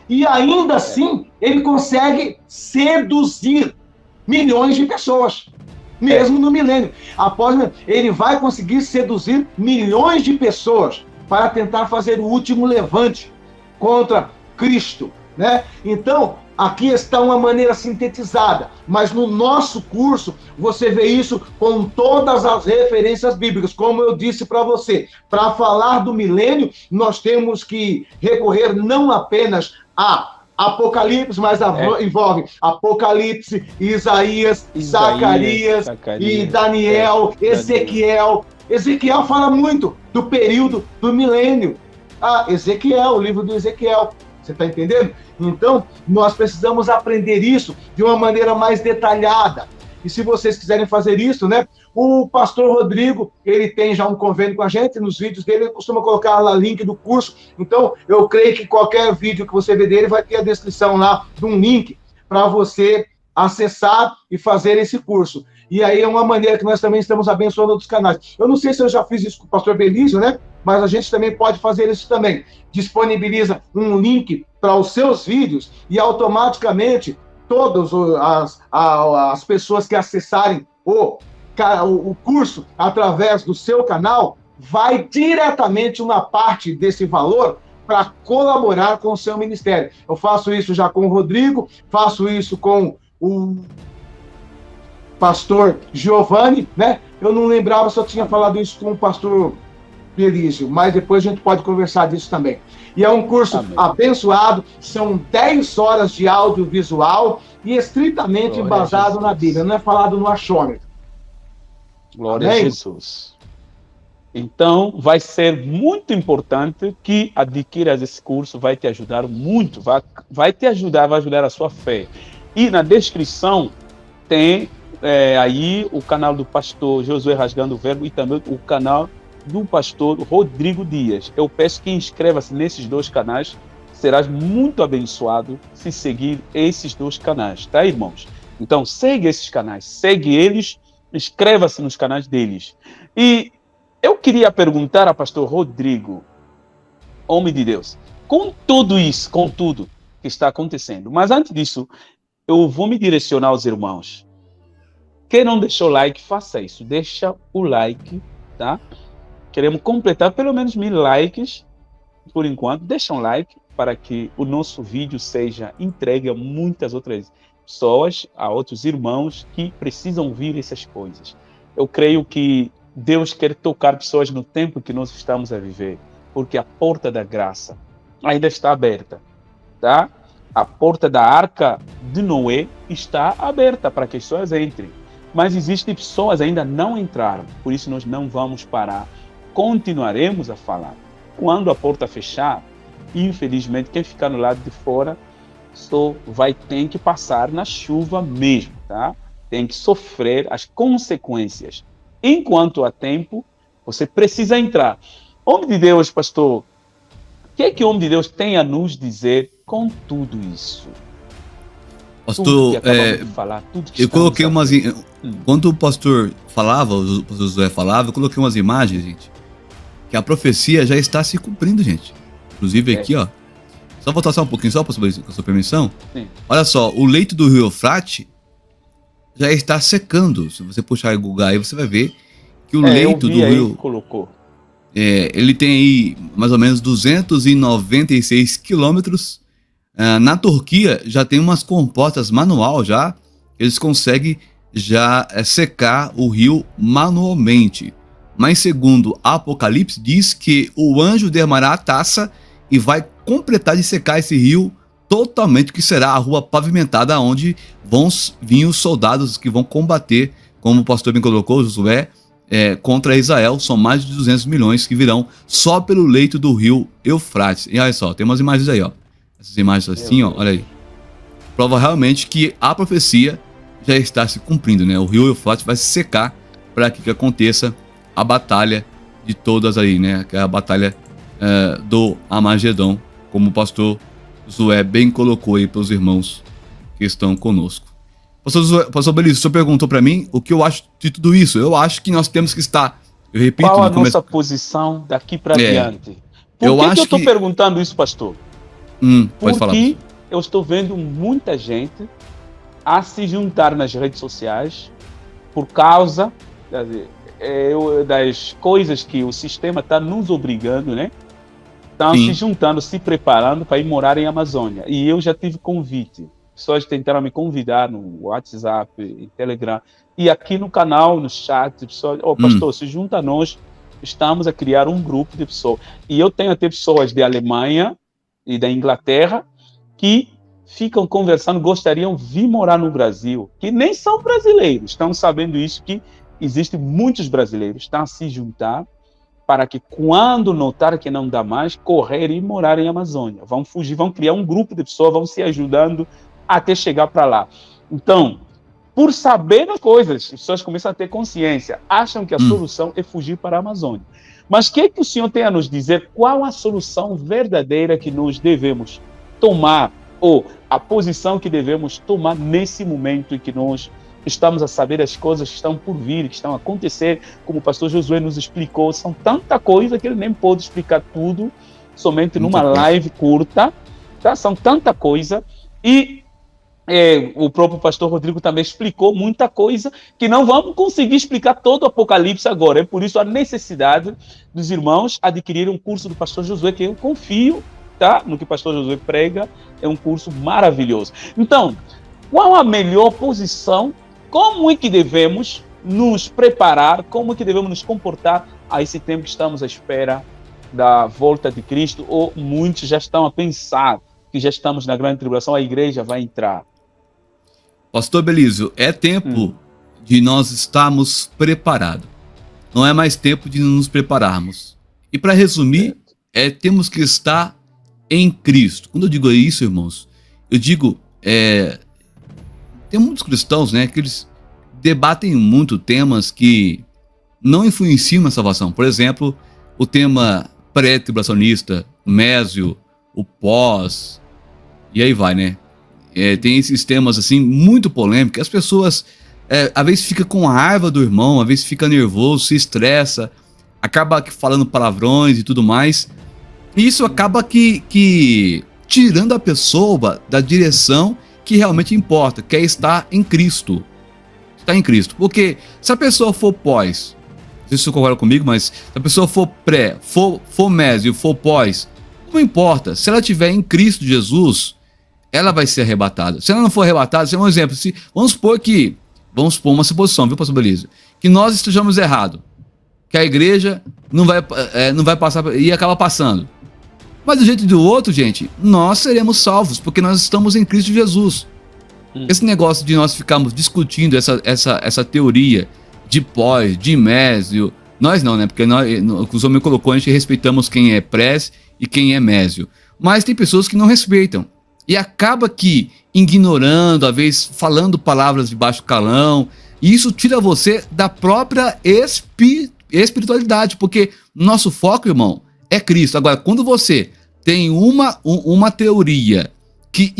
E ainda assim, ele consegue seduzir milhões de pessoas. Mesmo no milênio. Após, ele vai conseguir seduzir milhões de pessoas para tentar fazer o último levante contra Cristo, né? Então, aqui está uma maneira sintetizada, mas no nosso curso você vê isso com todas as referências bíblicas. Como eu disse para você, para falar do milênio, nós temos que recorrer não apenas a Apocalipse, mas envolve Apocalipse, Isaías, Zacarias e Daniel, Ezequiel. Ezequiel fala muito do período do milênio. Ezequiel, o livro do Ezequiel. Você está entendendo? Então, nós precisamos aprender isso de uma maneira mais detalhada. E se vocês quiserem fazer isso, né? O pastor Rodrigo, ele tem já um convênio com a gente, nos vídeos dele ele costuma colocar lá o link do curso. Então, eu creio que qualquer vídeo que você ver dele vai ter a descrição lá de um link para você acessar e fazer esse curso. E aí é uma maneira que nós também estamos abençoando outros canais. Eu não sei se eu já fiz isso com o pastor Belísio, né? Mas a gente também pode fazer isso também. Disponibiliza um link para os seus vídeos e automaticamente todas as pessoas que acessarem o curso através do seu canal vai diretamente uma parte desse valor para colaborar com o seu ministério. Eu faço isso já com o Rodrigo, faço isso com o pastor Giovanni, né? Eu não lembrava se eu tinha falado isso com o pastor Belísio, mas depois a gente pode conversar disso também. E é um curso abençoado, são 10 horas de audiovisual e estritamente embasado na Bíblia, não é falado no achômetro. Glória a Jesus. Então, vai ser muito importante que adquiras esse curso, vai te ajudar muito, vai te ajudar, vai ajudar a sua fé. E na descrição tem aí o canal do pastor Josué Rasgando o Verbo e também o canal do pastor Rodrigo Dias. Eu peço que inscreva-se nesses dois canais, serás muito abençoado se seguir esses dois canais, tá, irmãos? Então, segue esses canais, segue eles, inscreva-se nos canais deles. E eu queria perguntar a pastor Rodrigo, homem de Deus, com tudo isso, com tudo que está acontecendo, mas antes disso, eu vou me direcionar aos irmãos. Quem não deixou o like, faça isso. Deixa o like, tá? Queremos completar pelo menos 1000 likes, por enquanto. Deixa um like para que o nosso vídeo seja entregue a muitas outras pessoas, a outros irmãos que precisam ouvir essas coisas. Eu creio que Deus quer tocar pessoas no tempo que nós estamos a viver, porque a porta da graça ainda está aberta, tá? A porta da arca de Noé está aberta para que as pessoas entrem. Mas existem pessoas que ainda não entraram, por isso nós não vamos parar. Continuaremos a falar. Quando a porta fechar, infelizmente, quem ficar no lado de fora só vai ter que passar na chuva mesmo, tá? Tem que sofrer as consequências. Enquanto há tempo, você precisa entrar. Homem de Deus, pastor, o que é que o homem de Deus tem a nos dizer com tudo isso? Pastor, eu coloquei umas... Quando o pastor falava, o pastor José falava, eu coloquei umas imagens, gente, que a profecia já está se cumprindo, gente. Inclusive aqui, ó. Só voltar só um pouquinho, só com a sua permissão. Sim. Olha só, o leito do rio Eufrate já está secando. Se você puxar o Google aí, você vai ver que o leito do rio... colocou. Ele tem aí mais ou menos 296 quilômetros. Na Turquia já tem umas comportas manual já. Eles conseguem já secar o rio manualmente. Mas segundo Apocalipse, diz que o anjo derramará a taça e vai completar de secar esse rio totalmente, que será a rua pavimentada onde vão vir os soldados que vão combater, como o pastor bem colocou, Josué, contra Israel. São mais de 200 milhões que virão só pelo leito do rio Eufrates. E olha só, tem umas imagens aí, ó. Essas imagens assim, ó, olha aí. Prova realmente que a profecia já está se cumprindo, né? O rio Eufrates vai se secar para que aconteça a batalha de todas aí, né? Que é a batalha do Armagedon, como o pastor Josué bem colocou aí para os irmãos que estão conosco. Pastor Belísio, o senhor perguntou para mim o que eu acho de tudo isso. Eu acho que nós temos que estar, eu repito... Qual a nossa posição daqui para diante? Por que eu estou perguntando isso, pastor? Pode falar. Porque eu estou vendo muita gente a se juntar nas redes sociais por causa das coisas que o sistema está nos obrigando, né? Estão se juntando, se preparando para ir morar em Amazônia. E eu já tive convite. Pessoas tentaram me convidar no WhatsApp, em Telegram. E aqui no canal, no chat, pessoas, pastor, se junta a nós, estamos a criar um grupo de pessoas. E eu tenho até pessoas da Alemanha e da Inglaterra que ficam conversando, gostariam de vir morar no Brasil, que nem são brasileiros. Estão sabendo isso, que existem muitos brasileiros, estão a se juntar para que quando notar que não dá mais, correr e morar em Amazônia. Vão fugir, vão criar um grupo de pessoas, vão se ajudando até chegar para lá. Então, por saber das coisas, as pessoas começam a ter consciência, acham que a solução é fugir para a Amazônia. Mas o que o senhor tem a nos dizer? Qual a solução verdadeira que nós devemos tomar, ou a posição que devemos tomar nesse momento em que nós estamos a saber as coisas que estão por vir, que estão a acontecer, como o pastor Josué nos explicou, são tanta coisa que ele nem pode explicar tudo, somente numa live curta, tá? São tanta coisa, e o próprio pastor Rodrigo também explicou muita coisa, que não vamos conseguir explicar todo o Apocalipse agora, é por isso a necessidade dos irmãos adquirirem um curso do pastor Josué, que eu confio, tá? No que o pastor Josué prega, é um curso maravilhoso. Então, qual a melhor posição? Como é que devemos nos preparar? Como é que devemos nos comportar a esse tempo que estamos à espera da volta de Cristo? Ou muitos já estão a pensar que já estamos na grande tribulação, a igreja vai entrar. Pastor Belísio, é tempo de nós estarmos preparados. Não é mais tempo de nos prepararmos. E para resumir, temos que estar em Cristo. Quando eu digo isso, irmãos, eu digo... Tem muitos cristãos, né, que eles debatem muito temas que não influenciam na salvação. Por exemplo, o tema pré-tribulacionista, mésio, o pós, e aí vai, né? Tem esses temas, assim, muito polêmicos. As pessoas, às vezes, ficam com raiva do irmão, às vezes fica nervoso, se estressa, acaba falando palavrões e tudo mais. E isso acaba que tirando a pessoa da direção que realmente importa, que é estar em Cristo. Estar em Cristo. Porque se a pessoa for pós, não sei se você concorda comigo, mas se a pessoa for pré, for mésio, for pós, não importa. Se ela estiver em Cristo Jesus, ela vai ser arrebatada. Se ela não for arrebatada, se é um exemplo, vamos supor uma suposição, viu, pastor Belísio? Que nós estejamos errados. Que a igreja não vai passar e acaba passando. Mas do jeito do outro, gente, nós seremos salvos, porque nós estamos em Cristo Jesus. Esse negócio de nós ficarmos discutindo essa teoria de pós, de mésio, nós não, né? Porque o senhor me colocou, a gente respeitamos quem é pré e quem é mésio. Mas tem pessoas que não respeitam. E acaba que ignorando, às vezes falando palavras de baixo calão, e isso tira você da própria espiritualidade, porque nosso foco, irmão, é Cristo. Agora, quando você tem uma teoria que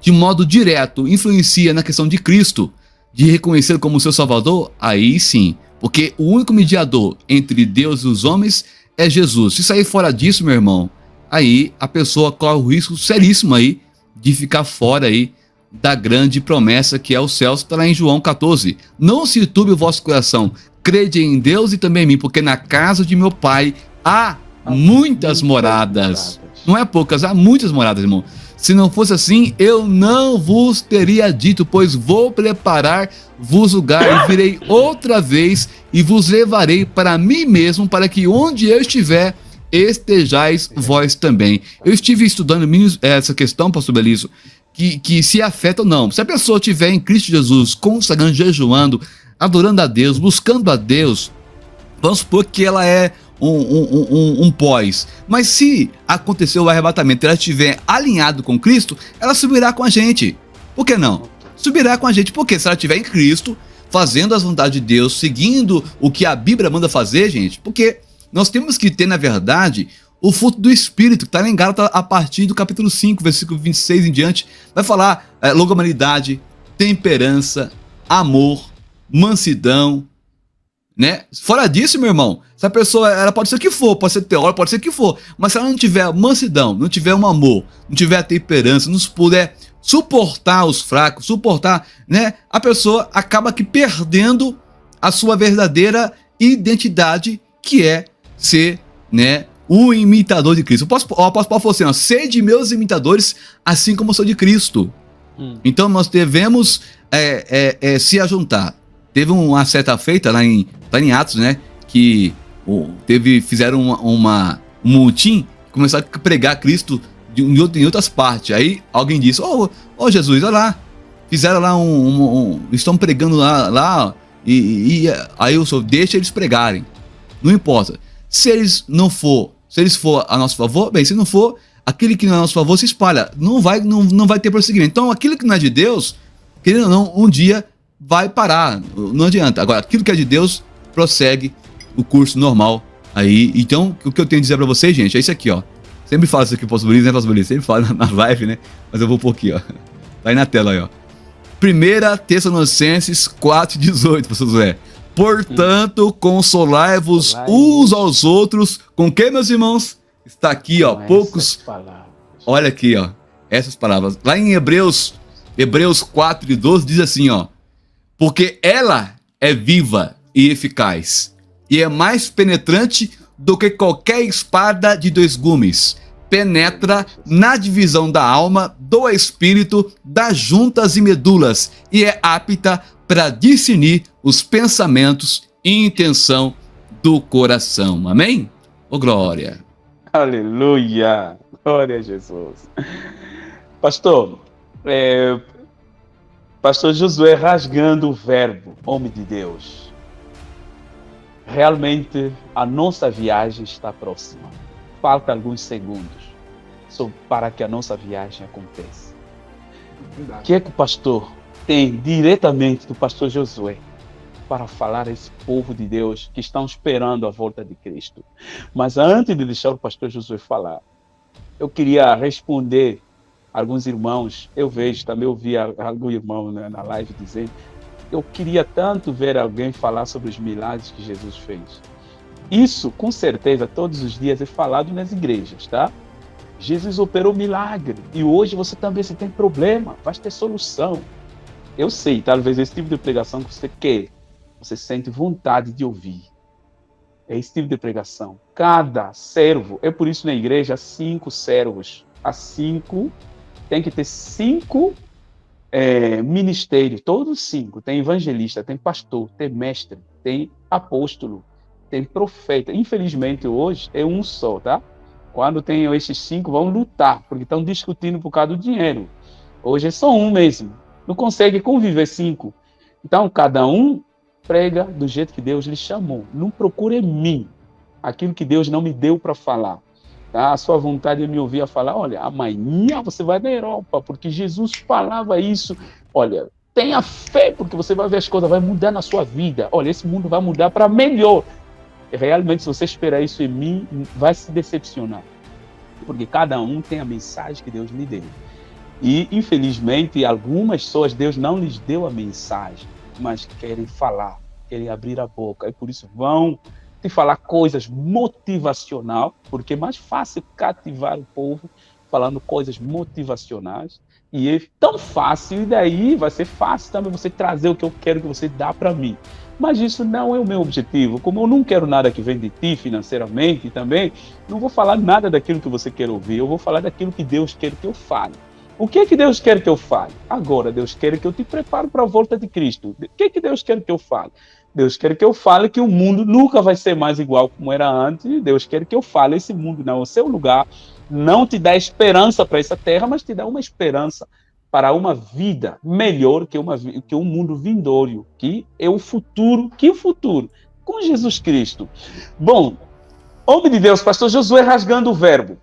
de modo direto influencia na questão de Cristo, de reconhecer como seu Salvador, aí sim, porque o único mediador entre Deus e os homens é Jesus. Se sair fora disso, meu irmão, aí a pessoa corre o risco seríssimo aí de ficar fora aí da grande promessa que é o céu. Está lá em João 14. Não se turbe o vosso coração, crede em Deus e também em mim, porque na casa de meu pai há muitas moradas. Não é poucas, há muitas moradas, irmão. Se não fosse assim, eu não vos teria dito, pois vou preparar-vos lugar e virei outra vez e vos levarei para mim mesmo, para que onde eu estiver, estejais vós também. Eu estive estudando essa questão, pastor Belísio, que se afeta ou não. Se a pessoa estiver em Cristo Jesus, consagrando, jejuando, adorando a Deus, buscando a Deus, vamos supor que ela é um pós. Mas se acontecer o arrebatamento e ela estiver alinhado com Cristo, ela subirá com a gente. Por que não? Subirá com a gente, porque se ela estiver em Cristo, fazendo as vontades de Deus, seguindo o que a Bíblia manda fazer, gente, porque nós temos que ter, na verdade, o fruto do Espírito, que está em Gálatas a partir do capítulo 5, versículo 26 em diante, vai falar longanimidade, temperança, amor, mansidão, né? Fora disso, meu irmão, essa pessoa, ela pode ser o que for, pode ser teórica, pode ser o que for, mas se ela não tiver mansidão, não tiver um amor, não tiver a temperança, não puder suportar os fracos, suportar, né? A pessoa acaba que perdendo a sua verdadeira identidade, que é ser, né, o imitador de Cristo. O apóstolo Paulo falou assim, ó, sede meus imitadores, assim como eu sou de Cristo. Então nós devemos se ajuntar. Teve uma certa feita lá em Atos, né? Que fizeram um mutim, começaram a pregar Cristo em outras partes. Aí alguém disse, ô Jesus, olha lá. Fizeram lá estão pregando lá e aí o senhor deixa eles pregarem. não importa. Se eles for a nosso favor, bem, se não for, aquele que não é a nosso favor se espalha, não vai ter prosseguimento. Então, aquilo que não é de Deus, querendo ou não, um dia vai parar, não adianta. Agora, aquilo que é de Deus, prossegue o curso normal aí. Então, o que eu tenho a dizer pra vocês, gente, é isso aqui, ó. Sempre falo isso aqui, Pastor Belize, né, Pastor Belize? Sempre falo na live, né? Mas eu vou pôr aqui, ó. Tá aí na tela, aí, ó. 1 Tessalonicenses 4,18, Pastor José. Portanto, consolai-vos uns aos outros. Com quem, meus irmãos? Está aqui, ó, poucos... Olha aqui, ó, essas palavras. Lá em Hebreus 4,12 diz assim, ó. Porque ela é viva e eficaz, e é mais penetrante do que qualquer espada de 2 gumes. Penetra na divisão da alma, do espírito, das juntas e medulas, e é apta para discernir os pensamentos e intenção do coração. Amém? Ô, glória! Aleluia! Glória a Jesus! Pastor, Pastor Josué rasgando o verbo, homem de Deus. Realmente a nossa viagem está próxima. Falta alguns segundos para que a nossa viagem aconteça. O que é que o pastor tem diretamente do pastor Josué para falar a esse povo de Deus que estão esperando a volta de Cristo? Mas antes de deixar o pastor Josué falar, eu queria responder a alguns irmãos. Eu vejo, também ouvi algum irmão, né, na live dizendo: eu queria tanto ver alguém falar sobre os milagres que Jesus fez. Isso, com certeza, todos os dias é falado nas igrejas, tá? Jesus operou milagre. E hoje você também, se tem problema, vai ter solução. Eu sei, talvez esse tipo de pregação que você quer, você sente vontade de ouvir. É esse tipo de pregação. Cada servo, é por isso na igreja, 5 servos. Há 5, tem que ter 5 ministérios, todos 5. Tem evangelista, tem pastor, tem mestre, tem apóstolo, tem profeta. Infelizmente hoje é um só, tá? Quando tem esses 5, vão lutar, porque estão discutindo por causa do dinheiro. Hoje é só um mesmo. Não consegue conviver 5. Então, cada um prega do jeito que Deus lhe chamou. Não procure em mim aquilo que Deus não me deu para falar. Tá? A sua vontade é me ouvir a falar: olha, amanhã você vai na Europa, porque Jesus falava isso. Olha, tenha fé, porque você vai ver as coisas, vai mudar na sua vida. Olha, esse mundo vai mudar para melhor. Realmente, se você esperar isso em mim, vai se decepcionar. Porque cada um tem a mensagem que Deus lhe deu. E, infelizmente, algumas pessoas, Deus não lhes deu a mensagem, mas querem falar, querem abrir a boca. E por isso vão te falar coisas motivacionais, porque é mais fácil cativar o povo falando coisas motivacionais. E é tão fácil, e daí vai ser fácil também você trazer o que eu quero que você dá para mim. Mas isso não é o meu objetivo. Como eu não quero nada que vem de ti financeiramente também, não vou falar nada daquilo que você quer ouvir. Eu vou falar daquilo que Deus quer que eu fale. O que é que Deus quer que eu fale? Agora, Deus quer que eu te prepare para a volta de Cristo. O que é que Deus quer que eu fale? Deus quer que eu fale que o mundo nunca vai ser mais igual como era antes. Deus quer que eu fale: esse mundo não é o seu lugar. Não te dá esperança para essa terra, mas te dá uma esperança para uma vida melhor que um mundo vindouro, que é o futuro. Que o futuro? Com Jesus Cristo. Bom, homem de Deus, pastor Josué rasgando o verbo.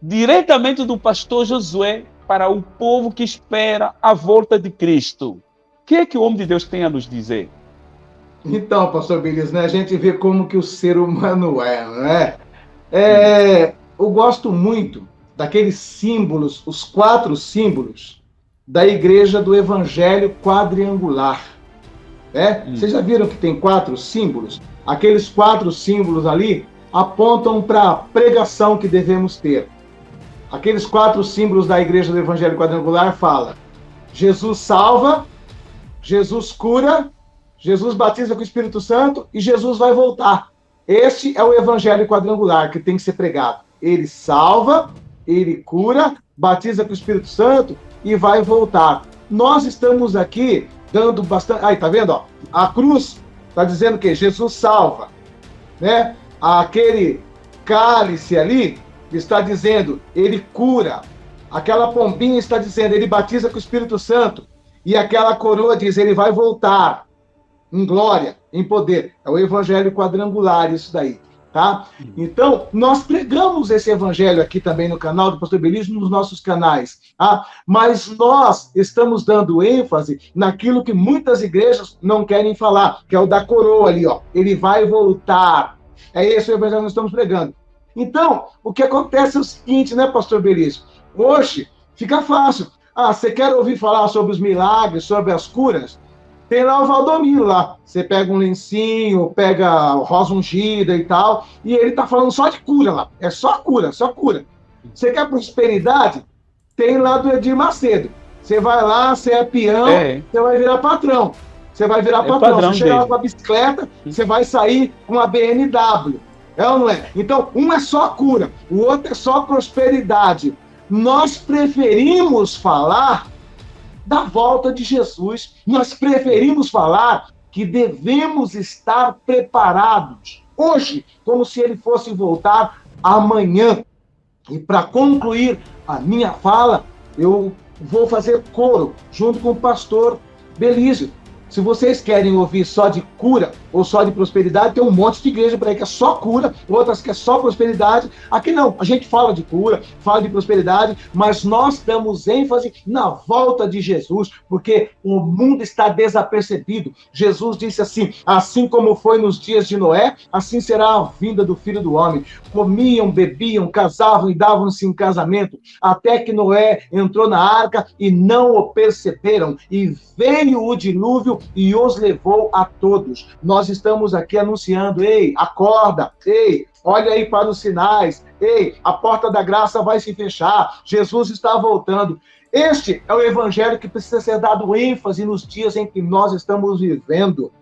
Diretamente do pastor Josué para o povo que espera a volta de Cristo. O que é que o homem de Deus tem a nos dizer? Então, pastor Belize, né, a gente vê como que o ser humano né? Eu gosto muito daqueles símbolos, os 4 símbolos da igreja do Evangelho quadriangular. Né? Vocês já viram que tem 4 símbolos? Aqueles 4 símbolos ali apontam para a pregação que devemos ter. Aqueles 4 símbolos da igreja do Evangelho quadrangular falam: Jesus salva, Jesus cura, Jesus batiza com o Espírito Santo e Jesus vai voltar. Esse é o Evangelho quadrangular que tem que ser pregado. Ele salva, ele cura, batiza com o Espírito Santo e vai voltar. Nós estamos aqui dando bastante... Aí, tá vendo? Ó? A cruz está dizendo que Jesus salva. Né? Aquele cálice ali está dizendo, ele cura. Aquela pombinha está dizendo, ele batiza com o Espírito Santo. E aquela coroa diz, ele vai voltar. em glória, em poder. É o evangelho quadrangular, isso daí. Tá? Então, nós pregamos esse evangelho aqui também no canal do Pastor Belísio, nos nossos canais, tá? Mas nós estamos dando ênfase naquilo que muitas igrejas não querem falar, que é o da coroa ali, ó. Ele vai voltar. É esse o evangelho que nós estamos pregando. Então, o que acontece é o seguinte, né, Pastor Belísio? Hoje, fica fácil. Você quer ouvir falar sobre os milagres, sobre as curas? Tem lá o Valdomiro lá. Você pega um lencinho, pega rosa ungida e tal, e ele tá falando só de cura lá. É só cura, só cura. Você quer prosperidade? Tem lá do Edir Macedo. Você vai lá, você é peão, você vai virar patrão. Você vai virar patrão. Você chega lá com a bicicleta, você vai sair com a BMW. É ou não é? Então, um é só cura, o outro é só prosperidade. Nós preferimos falar da volta de Jesus. Nós preferimos falar que devemos estar preparados hoje, como se ele fosse voltar amanhã. E para concluir a minha fala, eu vou fazer coro junto com o pastor Belísio. Se vocês querem ouvir só de cura ou só de prosperidade, tem um monte de igreja por aí que é só cura, outras que é só prosperidade. Aqui não, a gente fala de cura, fala de prosperidade, mas nós damos ênfase na volta de Jesus, porque o mundo está desapercebido. Jesus disse assim como foi nos dias de Noé, assim será a vinda do Filho do Homem. Comiam, bebiam, casavam e davam-se em casamento, até que Noé entrou na arca e não o perceberam, e veio o dilúvio e os levou a todos. Nós estamos aqui anunciando, ei, acorda, ei, olha aí para os sinais, ei, a porta da graça vai se fechar, Jesus está voltando. Este é o evangelho que precisa ser dado ênfase nos dias em que nós estamos vivendo.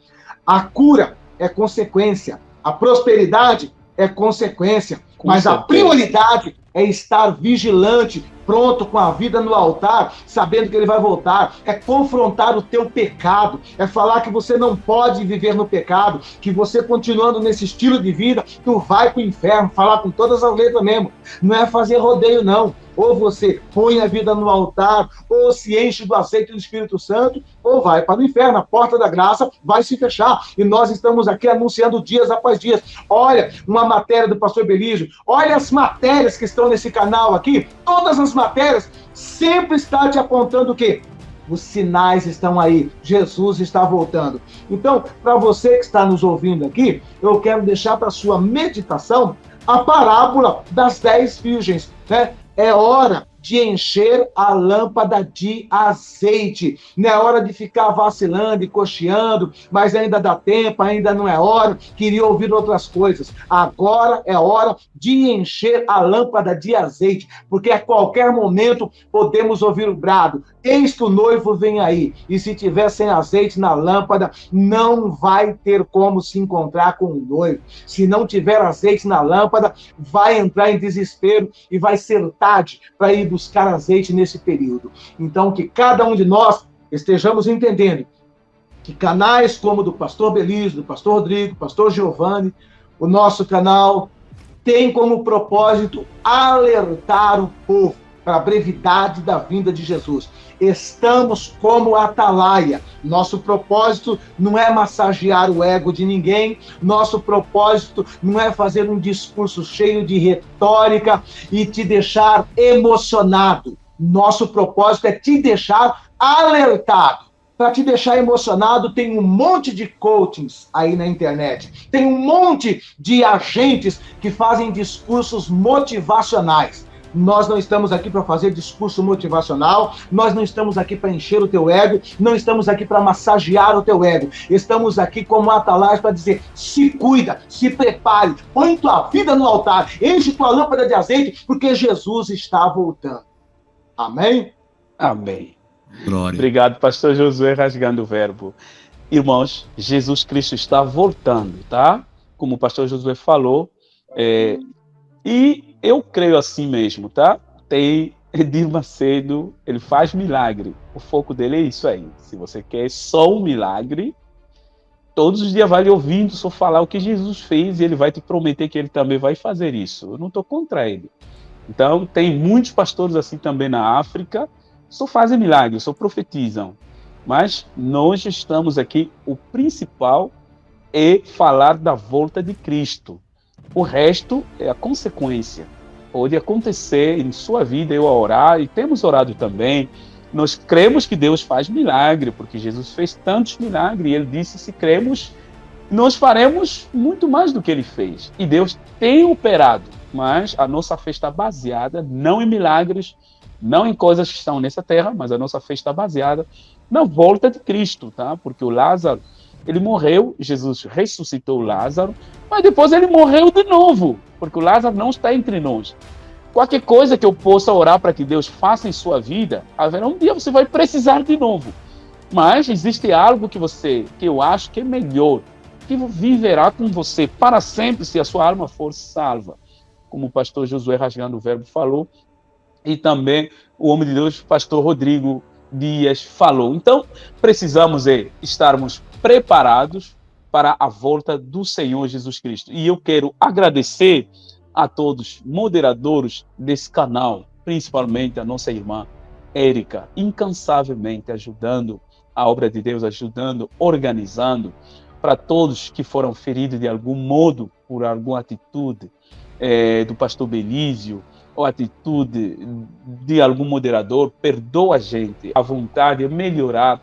A cura é consequência, a prosperidade é consequência, mas a prioridade é estar vigilante, pronto com a vida no altar, sabendo que ele vai voltar. É confrontar o teu pecado, é falar que você não pode viver no pecado, que você continuando nesse estilo de vida, tu vai para o inferno, falar com todas as letras mesmo. Não é fazer rodeio, não. Ou você põe a vida no altar, ou se enche do azeite do Espírito Santo, ou vai para o inferno. A porta da graça vai se fechar. E nós estamos aqui anunciando dias após dias. Olha uma matéria do pastor Belísio, olha as matérias que estão nesse canal aqui, todas as matérias sempre está te apontando o quê? Os sinais estão aí, Jesus está voltando. Então, para você que está nos ouvindo aqui, eu quero deixar para sua meditação a parábola das 10 virgens, né? É hora de encher a lâmpada de azeite. Não é hora de ficar vacilando e cocheando, mas ainda dá tempo, ainda não é hora. Queria ouvir outras coisas. Agora é hora de encher a lâmpada de azeite, porque a qualquer momento podemos ouvir o brado: eis que o noivo vem aí. E se tiver sem azeite na lâmpada, não vai ter como se encontrar com o noivo. Se não tiver azeite na lâmpada, vai entrar em desespero e vai ser tarde para ir buscar azeite nesse período. Então, que cada um de nós estejamos entendendo que canais como o do pastor Belísio, do pastor Rodrigo, do pastor Giovanni, o nosso canal, tem como propósito alertar o povo para a brevidade da vinda de Jesus. Estamos como atalaia. Nosso propósito não é massagear o ego de ninguém, nosso propósito não é fazer um discurso cheio de retórica e te deixar emocionado. Nosso propósito é te deixar alertado. Para te deixar emocionado, tem um monte de coachings aí na internet. Tem um monte de agentes que fazem discursos motivacionais. Nós não estamos aqui para fazer discurso motivacional, nós não estamos aqui para encher o teu ego, não estamos aqui para massagear o teu ego. Estamos aqui como atalaias para dizer: se cuida, se prepare, põe tua vida no altar, enche tua lâmpada de azeite, porque Jesus está voltando. Amém? Amém. Glória. Obrigado, pastor Josué, rasgando o verbo. Irmãos, Jesus Cristo está voltando, tá? Como o pastor Josué falou, e eu creio assim mesmo, tá? Tem Edir Macedo, ele faz milagre. O foco dele é isso aí. Se você quer só um milagre, todos os dias vai lhe ouvindo só falar o que Jesus fez e ele vai te prometer que ele também vai fazer isso. Eu não estou contra ele. Então, tem muitos pastores assim também na África, só fazem milagres, só profetizam. Mas nós estamos aqui, o principal é falar da volta de Cristo. O resto é a consequência. Pode acontecer em sua vida eu orar, e temos orado também. Nós cremos que Deus faz milagre, porque Jesus fez tantos milagres, e ele disse, se cremos, nós faremos muito mais do que ele fez. E Deus tem operado, mas a nossa fé está baseada não em milagres, não em coisas que estão nessa terra, mas a nossa fé está baseada na volta de Cristo, tá? Porque o Lázaro, ele morreu, Jesus ressuscitou o Lázaro, mas depois ele morreu de novo, porque o Lázaro não está entre nós. Qualquer coisa que eu possa orar para que Deus faça em sua vida, haverá um dia você vai precisar de novo. Mas existe algo que eu acho que é melhor, que viverá com você para sempre se a sua alma for salva. Como o pastor Josué Rasgando o Verbo falou, e também o homem de Deus, pastor Rodrigo Dias, falou. Então, precisamos estarmos preparados para a volta do Senhor Jesus Cristo. E eu quero agradecer a todos moderadores desse canal, principalmente a nossa irmã Érica, incansavelmente ajudando a obra de Deus, ajudando, organizando, para todos que foram feridos de algum modo por alguma atitude do pastor Belísio, ou atitude de algum moderador, perdoa a gente. A vontade é melhorar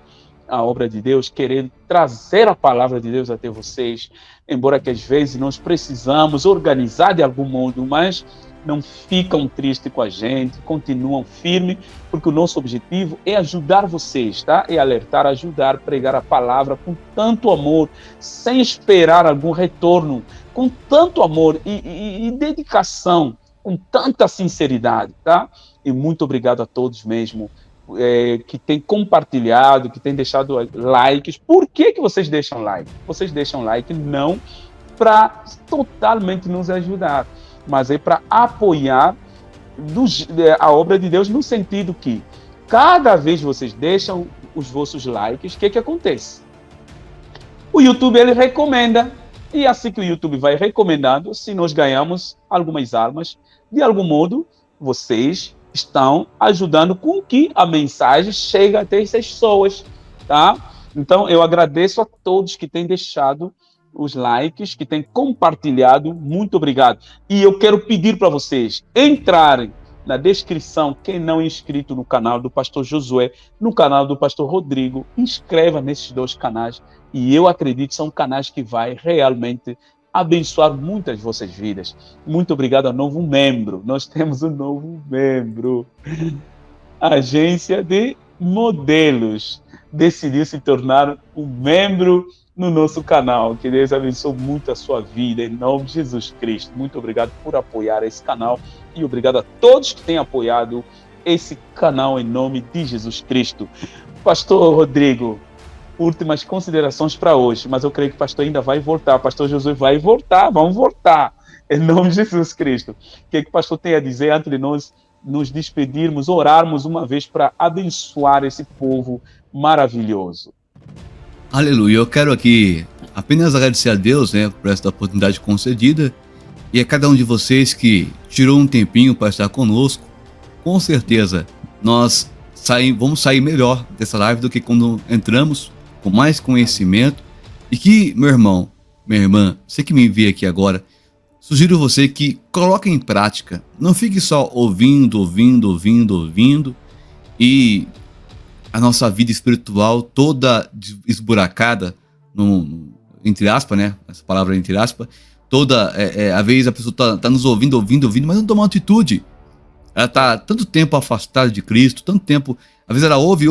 a obra de Deus, querendo trazer a palavra de Deus até vocês, embora que às vezes nós precisamos organizar de algum modo, mas não ficam tristes com a gente, continuam firmes, porque o nosso objetivo é ajudar vocês, tá? É alertar, ajudar, pregar a palavra com tanto amor, sem esperar algum retorno, com tanto amor e dedicação, com tanta sinceridade, tá? E muito obrigado a todos mesmo, que tem compartilhado, que tem deixado likes. Por que vocês deixam like? Vocês deixam like não para totalmente nos ajudar, mas é para apoiar a obra de Deus, no sentido que cada vez vocês deixam os vossos likes, o que acontece? O YouTube ele recomenda, e assim que o YouTube vai recomendando, se nós ganhamos algumas almas, de algum modo vocês estão ajudando com que a mensagem chegue até essas pessoas, tá? Então eu agradeço a todos que têm deixado os likes, que têm compartilhado, muito obrigado. E eu quero pedir para vocês entrarem na descrição, quem não é inscrito no canal do pastor Josué, no canal do pastor Rodrigo, inscreva nesses dois canais, e eu acredito que são canais que vai realmente abençoar muitas vossas vidas. Muito obrigado ao novo membro. Nós temos um novo membro. Agência de Modelos decidiu se tornar um membro no nosso canal. Que Deus abençoe muito a sua vida, em nome de Jesus Cristo. Muito obrigado por apoiar esse canal e obrigado a todos que têm apoiado esse canal em nome de Jesus Cristo. Pastor Rodrigo, últimas considerações para hoje, mas eu creio que o pastor ainda vai voltar, pastor Josué vai voltar, vamos voltar, em nome de Jesus Cristo. O que o pastor tem a dizer antes de nós nos despedirmos, orarmos uma vez para abençoar esse povo maravilhoso? Aleluia, eu quero aqui apenas agradecer a Deus, né, por esta oportunidade concedida, e a cada um de vocês que tirou um tempinho para estar conosco. Com certeza nós vamos sair melhor dessa live do que quando entramos, com mais conhecimento. E que, meu irmão, minha irmã, você que me envia aqui agora, sugiro você que coloque em prática, não fique só ouvindo, e a nossa vida espiritual toda esburacada, entre aspas, né? Essa palavra entre aspas, toda, às vezes a pessoa tá nos ouvindo, mas não toma atitude. Ela tá tanto tempo afastada de Cristo, tanto tempo, às vezes ela ouve,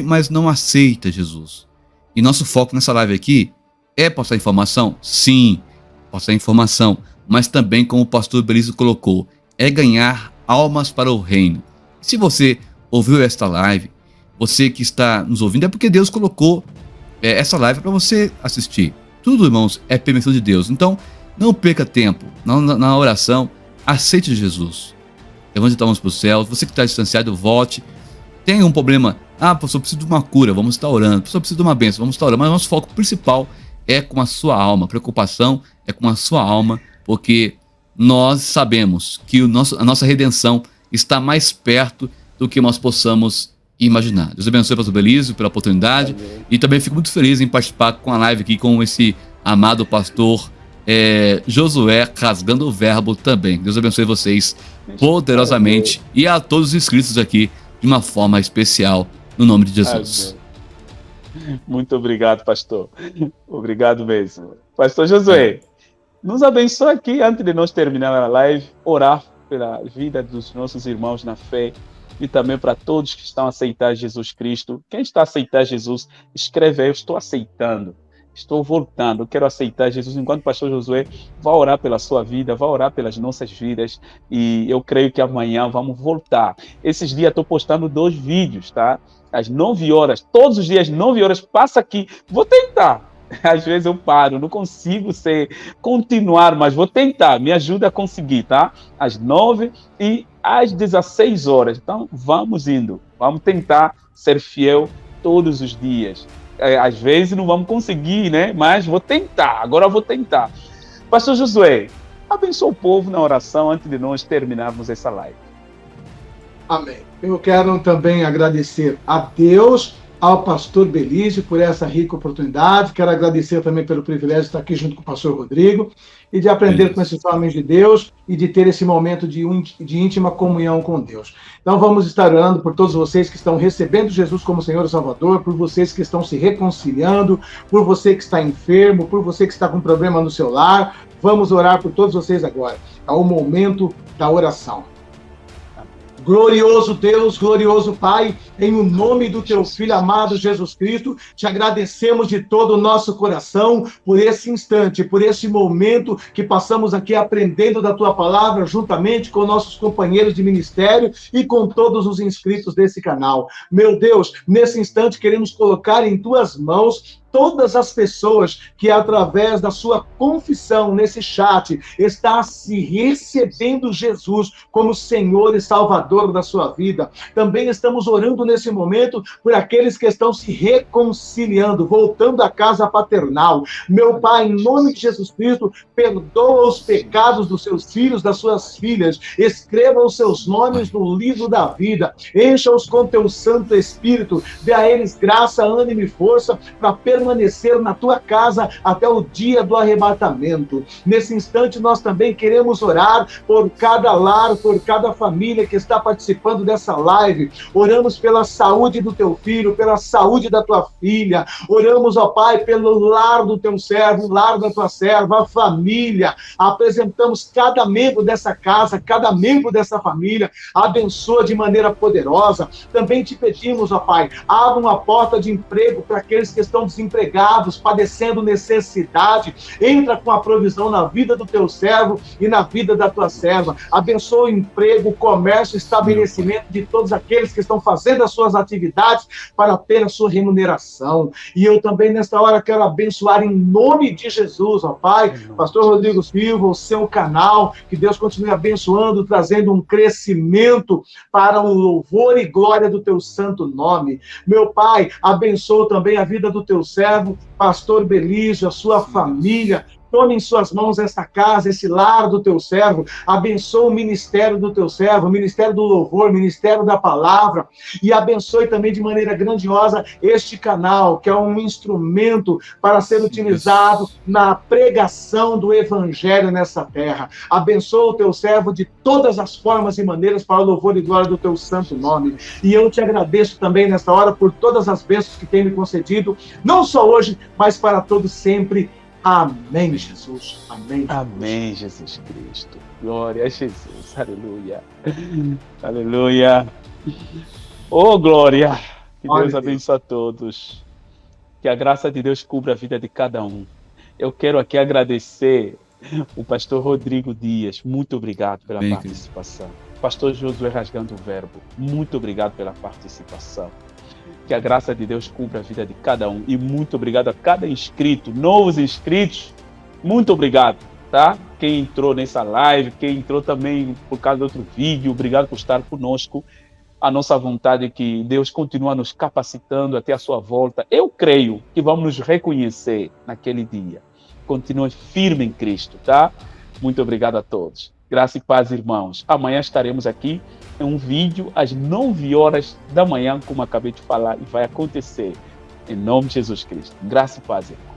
mas não aceita Jesus. E nosso foco nessa live aqui é passar informação? Sim, passar informação, mas também, como o pastor Belísio colocou, é ganhar almas para o reino. Se você ouviu esta live, você que está nos ouvindo, é porque Deus colocou essa live para você assistir. Tudo, irmãos, é permissão de Deus. Então, não perca tempo na oração, aceite Jesus. Levante as mãos para o céu. Você que está distanciado, volte. Tem um problema, pastor, preciso de uma cura, vamos estar orando. Pastor, preciso de uma bênção, vamos estar orando. Mas o nosso foco principal é com a sua alma. A preocupação é com a sua alma, porque nós sabemos que a nossa redenção está mais perto do que nós possamos imaginar. Deus abençoe, pastor Belísio, pela oportunidade. Amém. E também fico muito feliz em participar com a live aqui com esse amado pastor Josué, rasgando o verbo também. Deus abençoe vocês poderosamente e a todos os inscritos aqui de uma forma especial, no nome de Jesus. Amém. Muito obrigado, pastor. Obrigado mesmo. Pastor Josué, nos abençoe aqui, antes de nós terminar a live, orar pela vida dos nossos irmãos na fé e também para todos que estão a aceitar Jesus Cristo. Quem está a aceitar Jesus, escreve aí, eu estou aceitando. Estou voltando, quero aceitar Jesus. Enquanto o pastor Josué vai orar pela sua vida, vai orar pelas nossas vidas, e eu creio que amanhã vamos voltar. Esses dias estou postando 2 vídeos, tá? Às 9 horas, todos os dias, 9 horas, passa aqui. Vou tentar. Às vezes eu paro, não consigo continuar, mas vou tentar. Me ajuda a conseguir, tá? Às 9 e às 16 horas. Então, vamos indo. Vamos tentar ser fiel todos os dias. Às vezes não vamos conseguir, né? Mas vou tentar. Agora eu vou tentar. Pastor Josué, abençoa o povo na oração antes de nós terminarmos essa live. Amém. Eu quero também agradecer a Deus, ao pastor Belísio por essa rica oportunidade. Quero agradecer também pelo privilégio de estar aqui junto com o pastor Rodrigo e de aprender com esses homens de Deus e de ter esse momento de íntima comunhão com Deus. Então vamos estar orando por todos vocês que estão recebendo Jesus como Senhor e Salvador, por vocês que estão se reconciliando, por você que está enfermo, por você que está com problema no seu lar. Vamos orar por todos vocês agora. É o momento da oração. Glorioso Deus, glorioso Pai, em o nome do teu Filho amado Jesus Cristo, te agradecemos de todo o nosso coração por esse instante, por esse momento que passamos aqui aprendendo da tua palavra, juntamente com nossos companheiros de ministério e com todos os inscritos desse canal. Meu Deus, nesse instante queremos colocar em tuas mãos todas as pessoas que, através da sua confissão nesse chat, está se recebendo Jesus como Senhor e Salvador da sua vida. Também estamos orando nesse momento por aqueles que estão se reconciliando, voltando à casa paternal. Meu Pai, em nome de Jesus Cristo, perdoa os pecados dos seus filhos, das suas filhas, escreva os seus nomes no livro da vida, encha-os com teu Santo Espírito, dê a eles graça, ânimo e força para permanecer na tua casa até o dia do arrebatamento. Nesse instante, nós também queremos orar por cada lar, por cada família que está participando dessa live. Oramos pela saúde do teu filho, pela saúde da tua filha. Oramos, ó Pai, pelo lar do teu servo, o lar da tua serva, a família. Apresentamos cada membro dessa casa, cada membro dessa família. Abençoa de maneira poderosa. Também te pedimos, ó Pai, abra uma porta de emprego para aqueles que estão desempregados, padecendo necessidade. Entra com a provisão na vida do teu servo e na vida da tua serva. Abençoa o emprego, o comércio, o estabelecimento de todos aqueles que estão fazendo as suas atividades para ter a sua remuneração. E eu também, nesta hora, quero abençoar em nome de Jesus, ó Pai, pastor Rodrigo Silva, o seu canal, que Deus continue abençoando, trazendo um crescimento para o louvor e glória do teu santo nome. Meu Pai, abençoa também a vida do teu servo, pastor Belísio, a sua família. Tome em suas mãos esta casa, esse lar do teu servo. Abençoa o ministério do teu servo, o ministério do louvor, o ministério da palavra. E abençoe também de maneira grandiosa este canal, que é um instrumento para ser utilizado na pregação do evangelho nessa terra. Abençoa o teu servo de todas as formas e maneiras para o louvor e glória do teu santo nome. E eu te agradeço também nesta hora por todas as bênçãos que tem me concedido, não só hoje, mas para todos sempre. Amém, Jesus. Amém. Amém, Jesus Cristo. Glória a Jesus. Aleluia. Aleluia. Oh, glória. Que Deus abençoe a todos. Que a graça de Deus cubra a vida de cada um. Eu quero aqui agradecer o pastor Rodrigo Dias. Muito obrigado pela participação. Pastor Josué Rasgando o Verbo. Muito obrigado pela participação. Que a graça de Deus cubra a vida de cada um. E muito obrigado a cada inscrito, novos inscritos. Muito obrigado, tá? Quem entrou nessa live, quem entrou também por causa de outro vídeo, obrigado por estar conosco. A nossa vontade é que Deus continue nos capacitando até a sua volta. Eu creio que vamos nos reconhecer naquele dia. Continue firme em Cristo, tá? Muito obrigado a todos. Graça e paz, irmãos. Amanhã estaremos aqui em um vídeo às 9 horas da manhã, como acabei de falar, e vai acontecer. Em nome de Jesus Cristo. Graça e paz, irmãos.